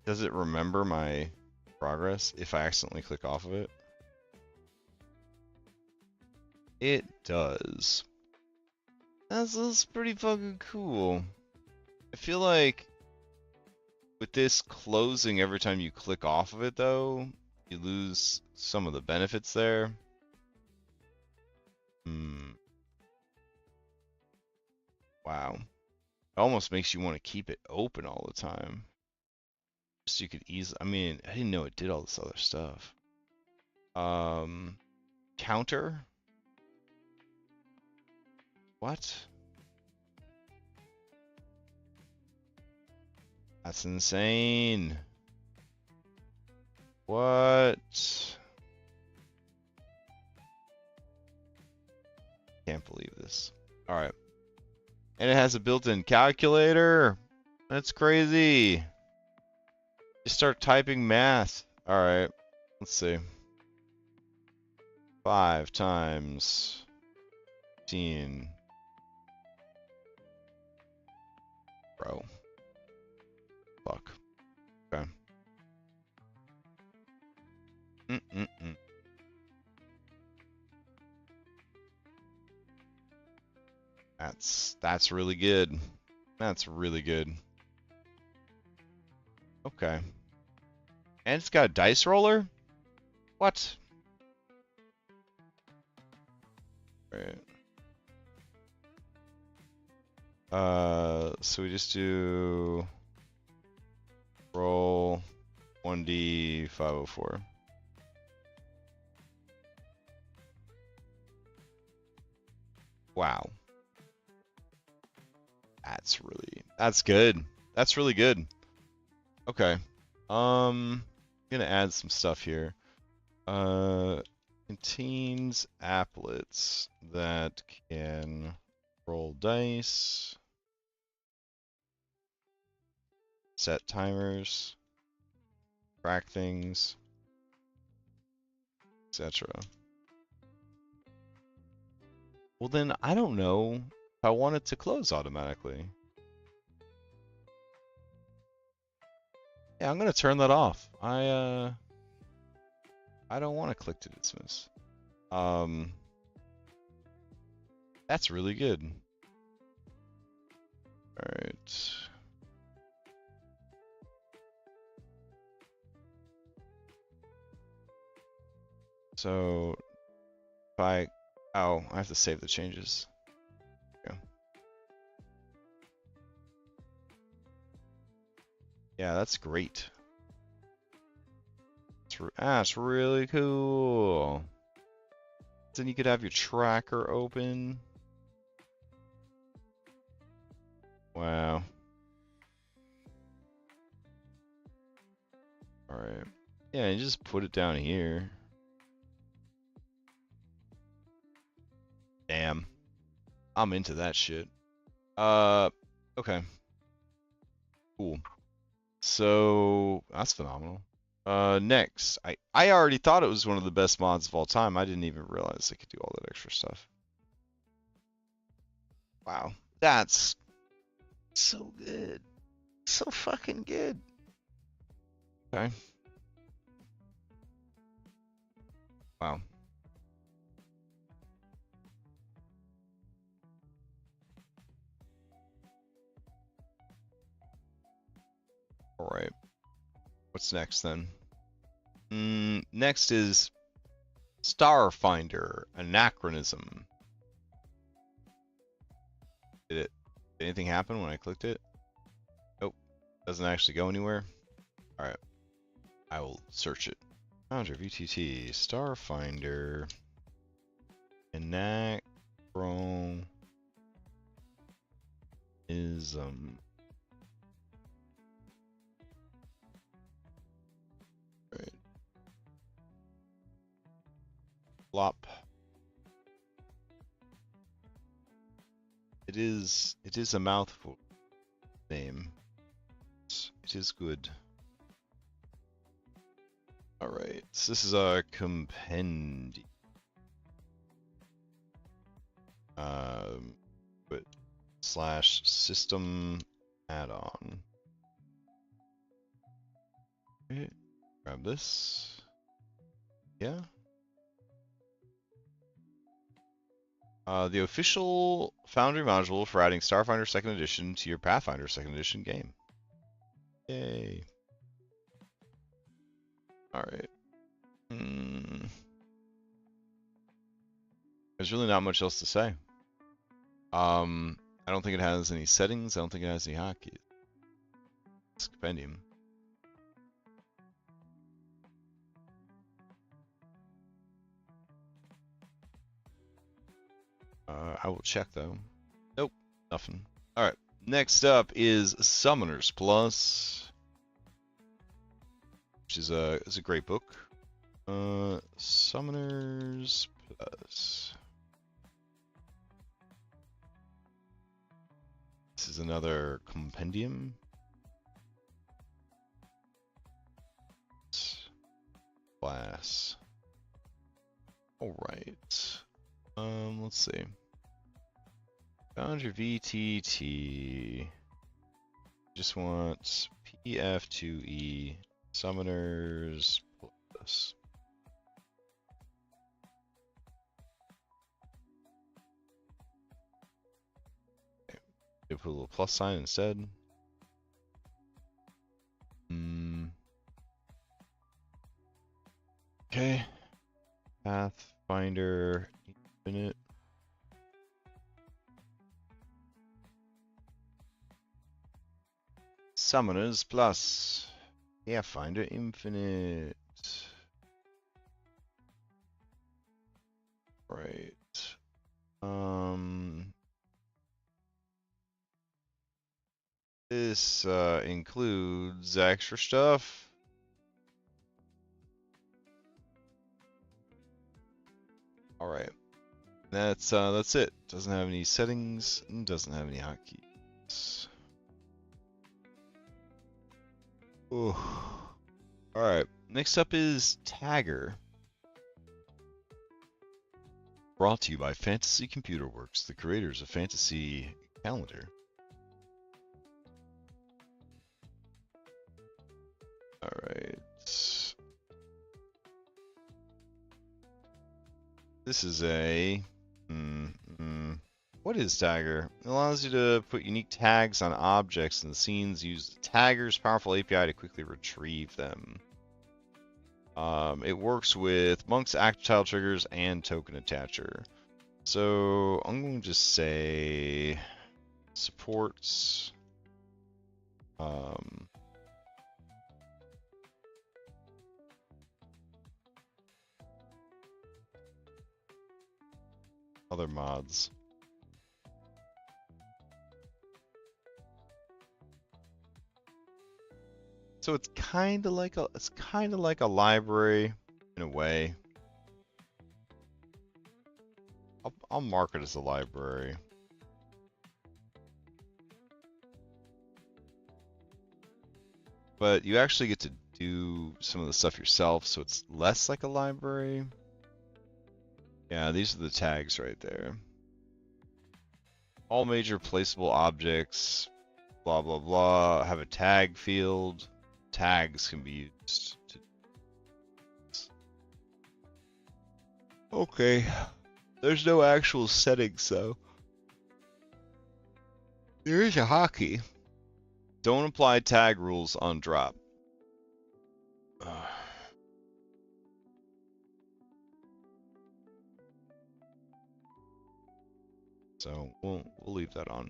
Does it remember my progress if I accidentally click off of it? It does. That's pretty fucking cool. I feel like with this closing every time you click off of it, though, you lose some of the benefits there. Wow. It almost makes you want to keep it open all the time. So you could easily, I mean, I didn't know it did all this other stuff. Counter? What? That's insane. What? Can't believe this. Alright. And it has a built-in calculator. That's crazy. Just start typing math. Alright. Let's see. 5 times 15. Bro. Fuck. Okay. That's really good. That's really good. Okay. And it's got a dice roller? What? Right. So we just do roll 1d 504. Wow. That's good. That's really good. Okay. Gonna add some stuff here. contains applets that can roll dice, set timers, track things, etc. Well, then I don't know if I want it to close automatically. Yeah, I'm gonna turn that off. I don't want to click to dismiss. That's really good. All right. So if I have to save the changes. Yeah. Yeah, that's great. That's really cool. Then you could have your tracker open. Wow. All right. Yeah, you just put it down here. Damn. I'm into that shit. Okay. Cool. So that's phenomenal. Next, I already thought it was one of the best mods of all time. I didn't even realize it could do all that extra stuff. Wow, that's so good, so fucking good. Okay. Wow. All right. What's next then? Next is Starfinder Anachronism. Did anything happen when I clicked it? Nope. Doesn't actually go anywhere. All right. I will search it. Foundry VTT Starfinder Anachronism. Right. Flop. It is a mouthful name. It is good. All right, so this is a compendium. But / system add-on. Okay, grab this. Yeah. The official Foundry module for adding Starfinder 2nd Edition to your Pathfinder 2nd Edition game. Yay. Alright. There's really not much else to say. I don't think it has any settings. I don't think it has any hotkeys. It's a compendium. I will check though. Nope, nothing. Alright, next up is Summoners Plus, which is a great book. Summoners Plus. This is another compendium. Class. Alright. Let's see. Foundry VTT. Just want PF2E Summoners Plus. Okay. Put a little plus sign instead. Okay. Pathfinder Infinite. Summoners Plus. Pathfinder Infinite. Right. This includes extra stuff. All right. That's it. Doesn't have any settings and doesn't have any hotkeys. Ooh. All right. Next up is Tagger. Brought to you by Fantasy Computer Works, the creators of Fantasy Calendar. All right. This is a what is Tagger? It allows you to put unique tags on objects and scenes. Use the Tagger's powerful API to quickly retrieve them. It works with Monk's active tile triggers and token attacher. So I'm going to just say supports other mods. So it's kind of like a library in a way. I'll mark it as a library. But you actually get to do some of the stuff yourself, so it's less like a library. Yeah, these are the tags right there. All major placeable objects, blah blah blah, have a tag field. Tags can be used to... Okay. There's no actual settings though. There is a hotkey. Don't apply tag rules on drop. So we'll leave that on.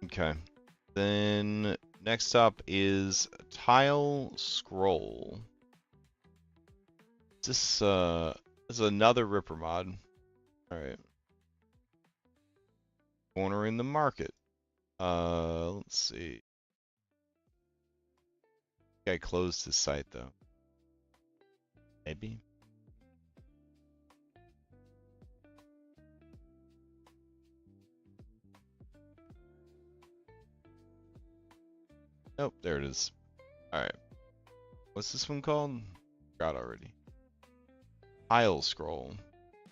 Okay. Then next up is tile scroll. This is another Ripper mod. All right. Cornering the market. Let's see. I closed his site though. Maybe. Nope, there it is. All right. What's this one called? Forgot already. Tile scroll.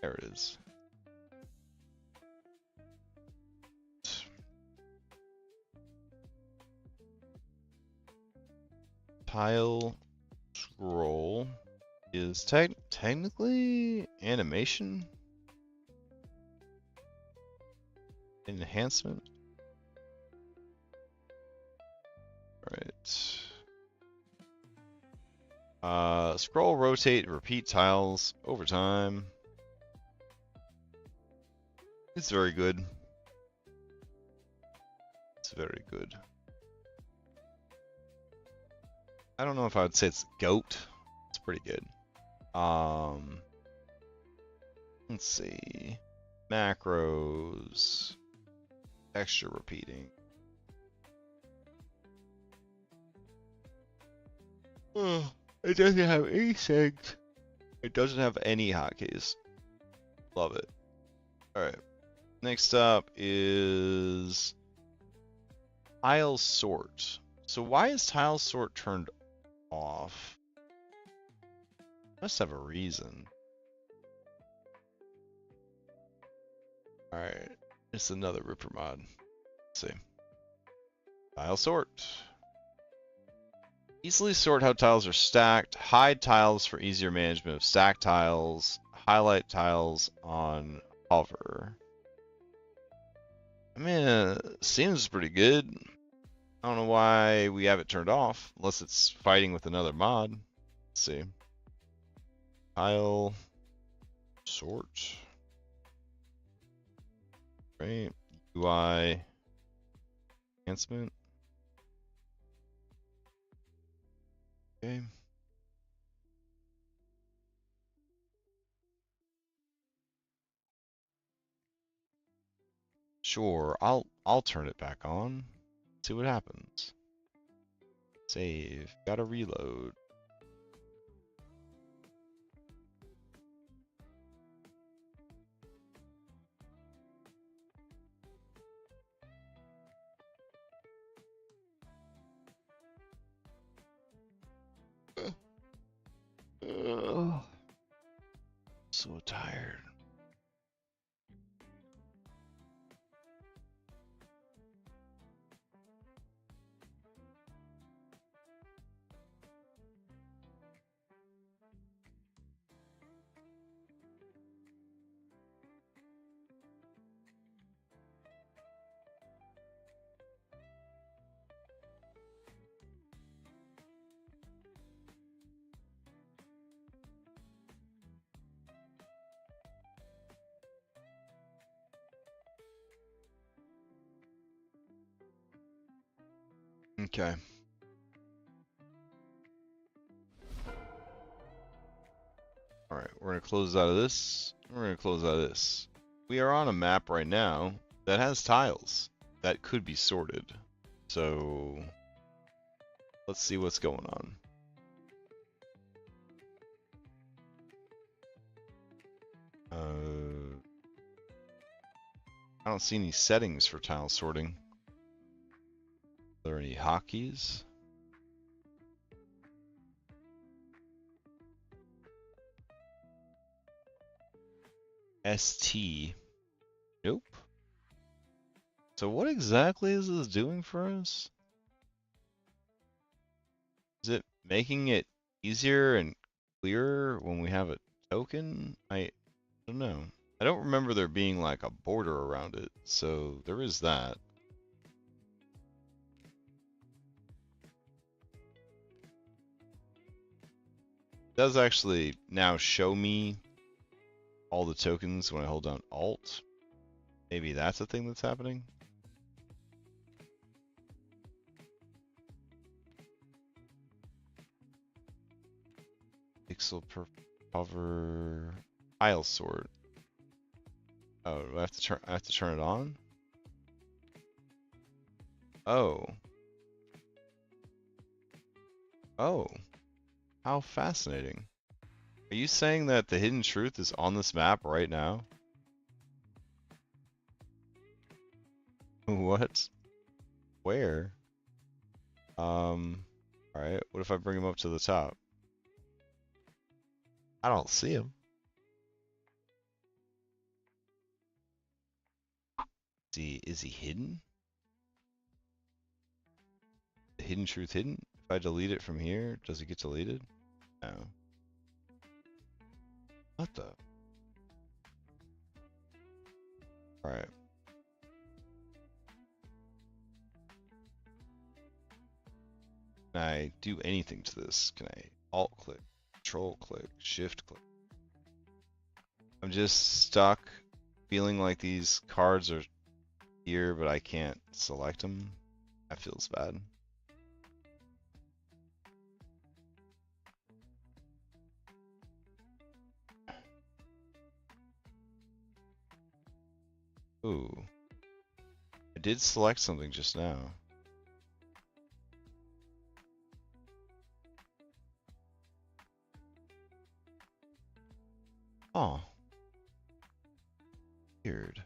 There it is. Tile scroll is technically animation enhancement. Right. Scroll, rotate, repeat tiles over time. It's very good. It's very good. I don't know if I would say it's GOAT. It's pretty good. Let's see. Macros. Texture repeating. It doesn't have any settings. It doesn't have any hotkeys. Love it. Alright. Next up is tile sort. So why is tile sort turned off? Must have a reason. Alright. It's another Ripper mod. Let's see. Tile sort. Easily sort how tiles are stacked. Hide tiles for easier management of stacked tiles. Highlight tiles on hover. I mean, it seems pretty good. I don't know why we have it turned off, unless it's fighting with another mod. Let's see. Tile sort. Right. UI enhancement. Okay. Sure, I'll turn it back on. See what happens. Save. Gotta reload. Ugh. So tired. Okay. Alright, we're gonna close out of this. We're gonna close out of this. We are on a map right now that has tiles that could be sorted. So let's see what's going on. I don't see any settings for tile sorting. Are there any hotkeys? ST. Nope. So what exactly is this doing for us? Is it making it easier and clearer when we have a token? I don't know. I don't remember there being like a border around it, so there is that. It does actually now show me all the tokens when I hold down Alt. Maybe that's a thing that's happening. Pixel per cover tile sort. Oh, do I have to turn it on? Oh. Oh. How fascinating. Are you saying that the hidden truth is on this map right now? What? Where? Alright, what if I bring him up to the top? I don't see him. Is he hidden? The hidden truth hidden? If I delete it from here, does it get deleted? No. What the? Alright. Can I do anything to this? Can I alt click, control click, shift click? I'm just stuck feeling like these cards are here, but I can't select them. That feels bad. Ooh. I did select something just now. Oh. Weird.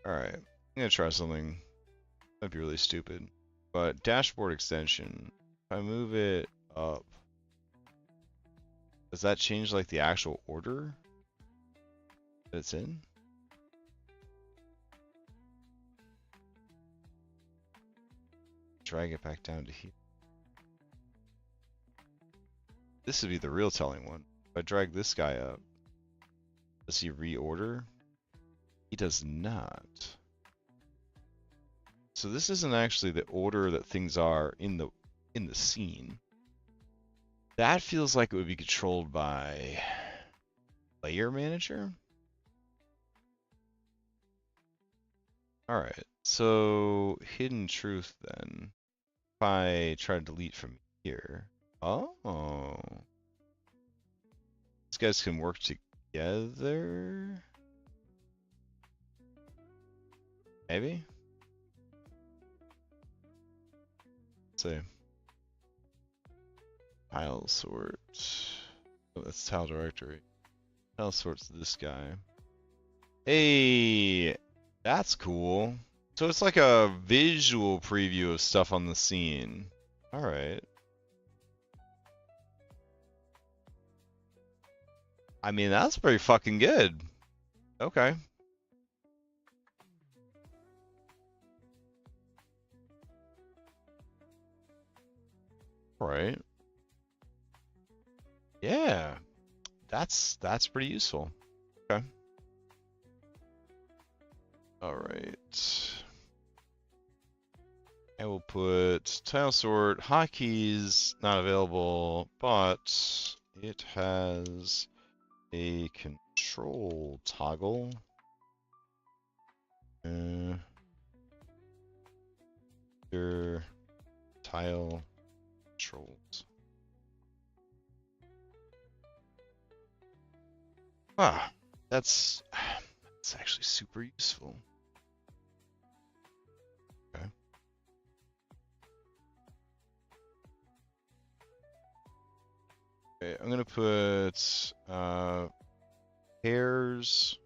Alright. I'm gonna try something. That'd be really stupid. But dashboard extension. If I move it up, does that change like the actual order that it's in? Drag it back down to here. This would be the real telling one. If I drag this guy up, does he reorder? He does not. So this isn't actually the order that things are in the scene. That feels like it would be controlled by layer manager. Alright, so hidden truth then. If I try to delete from here. Oh. These guys can work together? Maybe? Let's see. Tile sort. Oh, that's tile directory. Tile sort's this guy. Hey, that's cool. So it's like a visual preview of stuff on the scene. All right. I mean, that's pretty fucking good. Okay. All right. Yeah. That's pretty useful. Okay. All right. I will put tile sort hotkeys not available, but it has a control toggle. Your tile controls. Ah, that's actually super useful. Okay. Okay, I'm gonna put pairs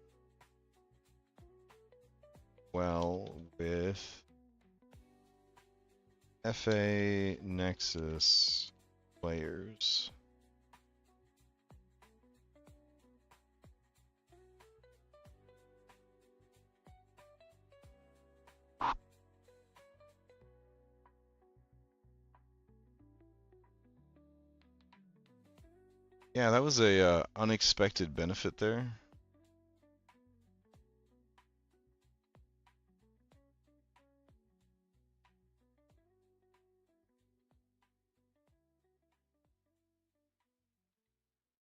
well with FA Nexus players. Yeah, that was a unexpected benefit there.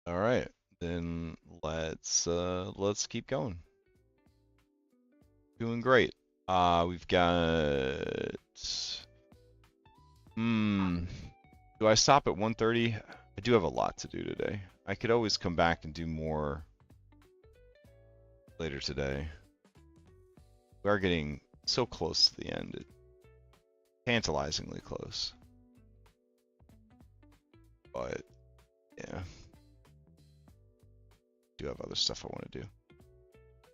All right, then let's keep going. Doing great. We've got. Do I stop at 1:30? I do have a lot to do today. I could always come back and do more later today. We are getting so close to the end. Tantalizingly close. But, yeah. Do have other stuff I want to do.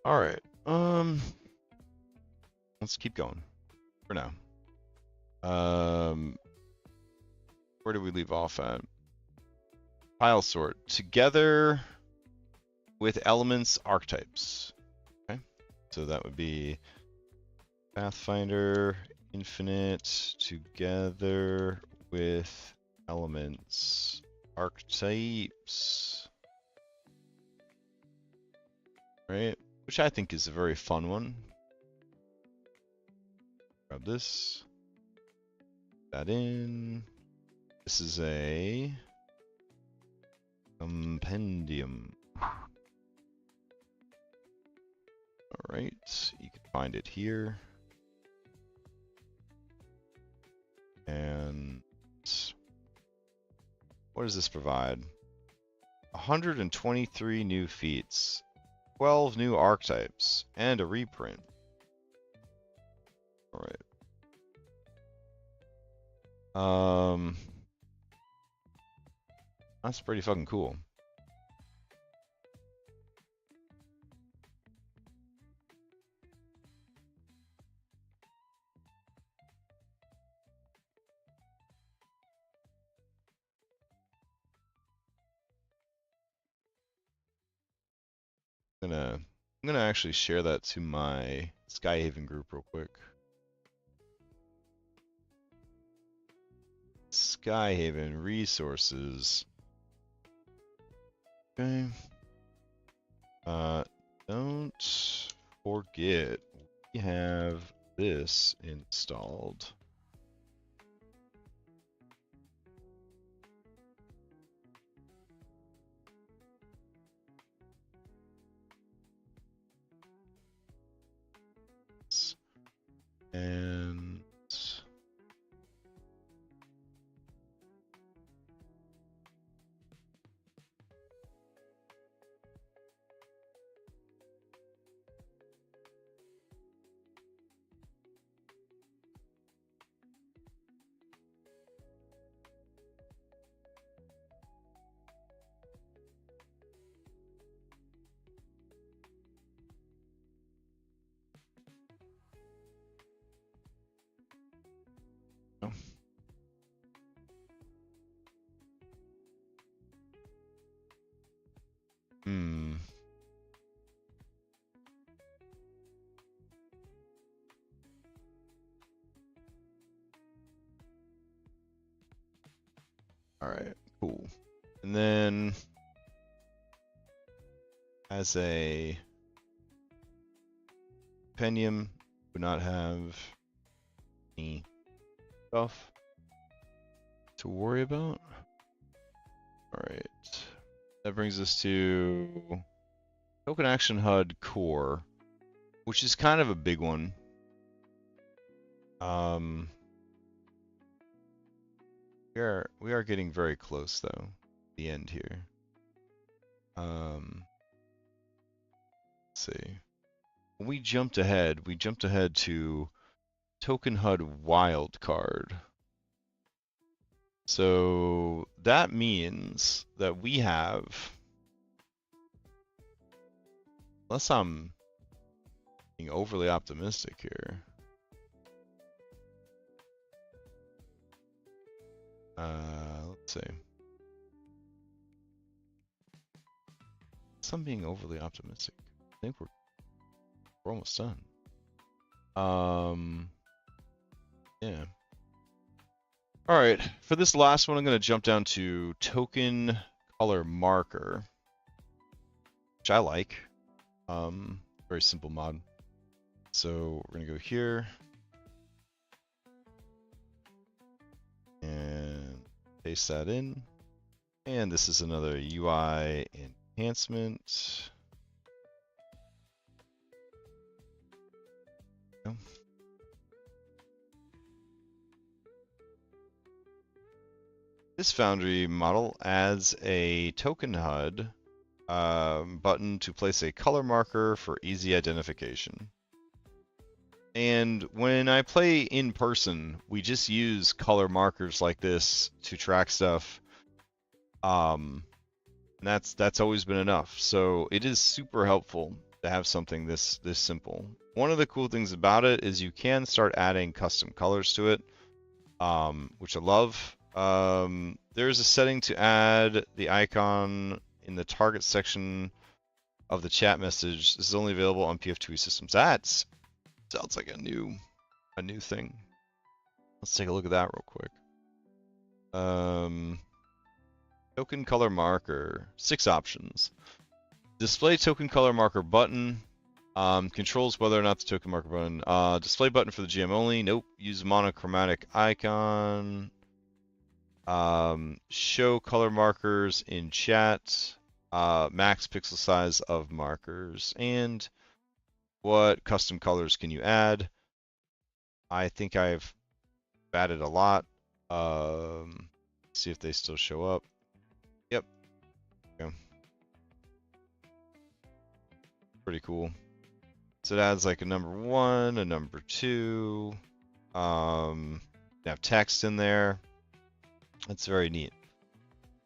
All right. Let's keep going for now. Where did we leave off at? File sort together with elements archetypes. Okay, so that would be Pathfinder Infinite together with elements archetypes. Right, which I think is a very fun one. Grab this. That in. This is a compendium. Alright, you can find it here. And what does this provide? 123 new feats, 12 new archetypes, and a reprint. Alright. That's pretty fucking cool. I'm gonna actually share that to my Skyhaven group real quick. Skyhaven resources. Okay. Don't forget we have this installed. And All right, cool. And then as a compendium, would not have any stuff to worry about. All right, that brings us to Token Action HUD Core, which is kind of a big one. We are getting very close though. The end here. Let's see. When we jumped ahead to Token HUD Wildcard. So that means that we have, unless I'm being overly optimistic here. Let's see. Unless I'm being overly optimistic. I think we're almost done. Yeah. All right, for this last one, I'm going to jump down to Token Color Marker, which I like. Very simple mod. So we're going to go here and paste that in. And this is another UI enhancement. This Foundry model adds a token HUD button to place a color marker for easy identification. And when I play in person, we just use color markers like this to track stuff. And that's always been enough. So it is super helpful to have something this simple. One of the cool things about it is you can start adding custom colors to it, which I love. There's a setting to add the icon in the target section of the chat message. This is only available on PF2E systems. That sounds like a new thing. Let's take a look at that real quick. Token color marker, 6 options. Display token color marker button. Controls whether or not the token marker button. Display button for the GM only. Nope. Use monochromatic icon. Show color markers in chat. Max pixel size of markers. And what custom colors can you add? I think I've added a lot. See if they still show up. Yep. Okay. Pretty cool. So it adds like a number 1, a number 2. You have text in there. That's very neat.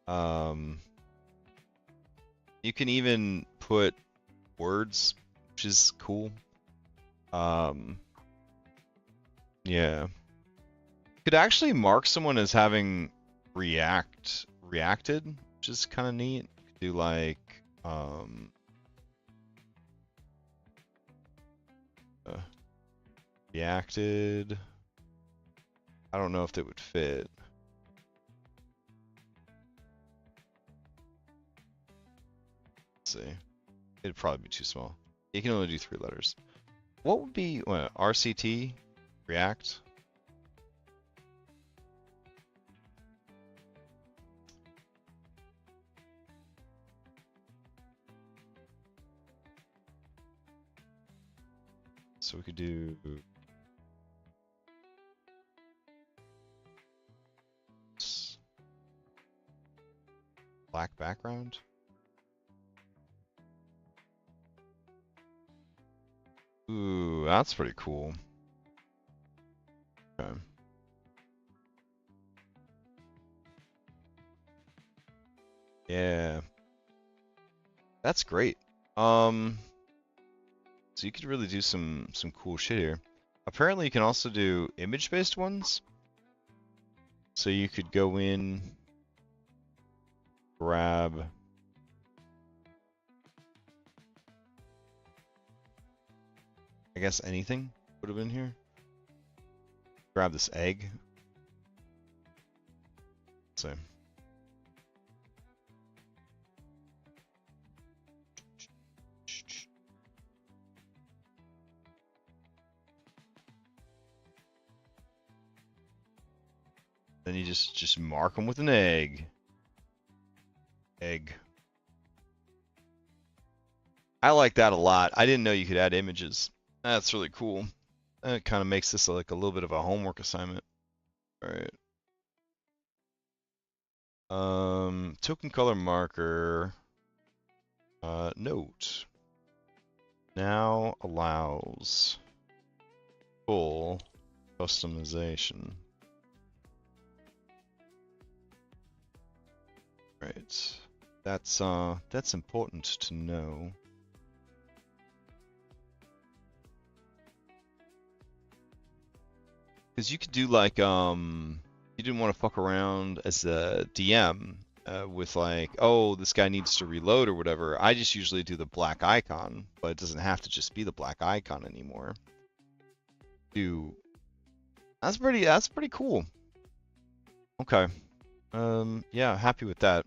You can even put words, which is cool. Yeah. You could actually mark someone as having reacted, which is kind of neat. You could do like reacted. I don't know if that would fit. Let's see. It'd probably be too small. You can only do 3 letters. What would be RCT? React? So we could do black background. Ooh, that's pretty cool. Okay. Yeah. That's great. So you could really do some cool shit here. Apparently you can also do image-based ones. So you could go in, grab I guess anything would have been here. Grab this egg. So And you just mark them with an egg. Egg. I like that a lot. I didn't know you could add images. That's really cool. And it kind of makes this like a little bit of a homework assignment. All right. Token color marker. Note. Now allows full customization. Right. That's important to know. Because you could do like you didn't want to fuck around as a DM with like, oh, this guy needs to reload or whatever. I just usually do the black icon, but it doesn't have to just be the black icon anymore. That's pretty cool. Okay. Yeah, happy with that.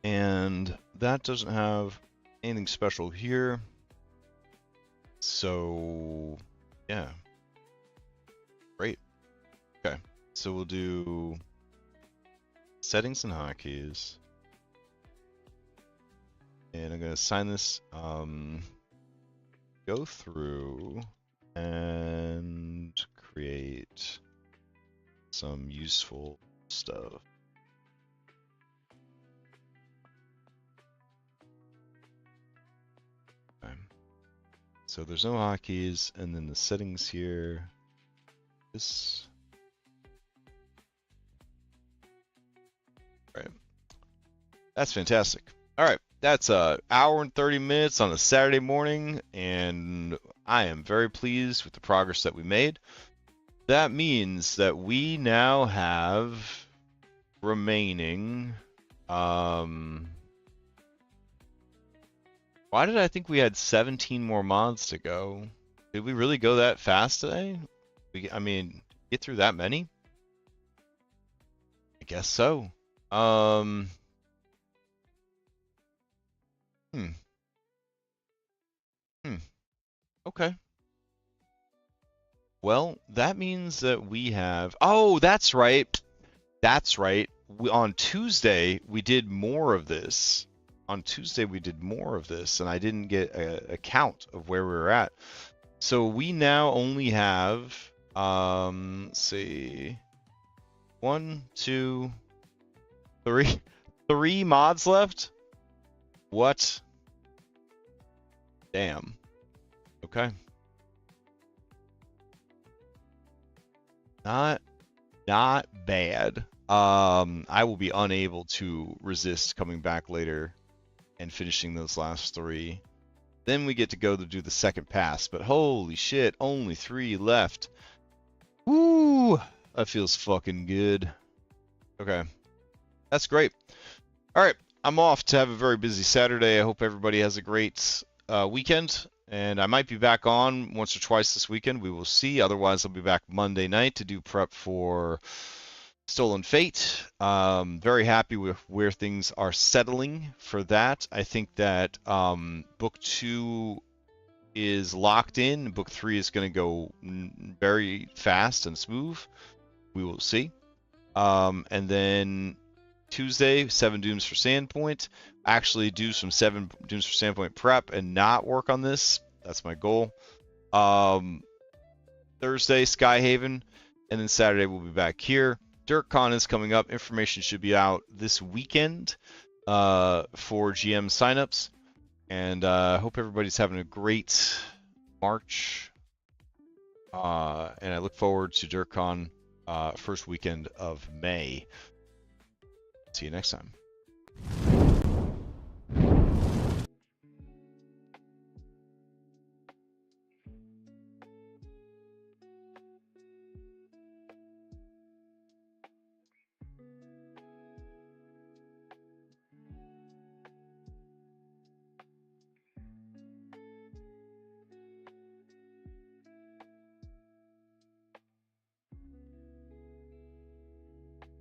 And that doesn't have anything special here. So, yeah. Great. Okay. So we'll do settings and hotkeys. And I'm going to assign this, go through and create some useful stuff. Okay. So there's no hotkeys, and then the settings here. This. All right. That's fantastic. All right. That's an hour and 30 minutes on a Saturday morning, and I am very pleased with the progress that we made. That means that we now have remaining. Why did I think we had 17 more mods to go? Did we really go that fast today? I mean, get through that many? I guess so. Okay. Well, that means that we have. Oh, that's right. That's right. On Tuesday, we did more of this. On Tuesday, we did more of this, and I didn't get a count of where we were at. So we now only have, let's see, 1, 2, 3, 3 mods left. What? Damn. Okay. Not bad. I will be unable to resist coming back later and finishing those last 3. Then we get to go to do the second pass, but holy shit, only 3 left. Woo! That feels fucking good. Okay. That's great. All right, I'm off to have a very busy Saturday. I hope everybody has a great weekend. And I might be back on once or twice this weekend. We will see. Otherwise, I'll be back Monday night to do prep for Stolen Fate. Very happy with where things are settling for that. I think that Book 2 is locked in. Book 3 is going to go very fast and smooth. We will see. And then Tuesday, 7 Dooms for Sandpoint. Actually do some 7 Dooms for Sandpoint prep and not work on this. That's my goal. Thursday, Skyhaven. And then Saturday, we'll be back here. DirtCon is coming up. Information should be out this weekend for GM signups. And I hope everybody's having a great March. And I look forward to DirtCon first weekend of May. See you next time.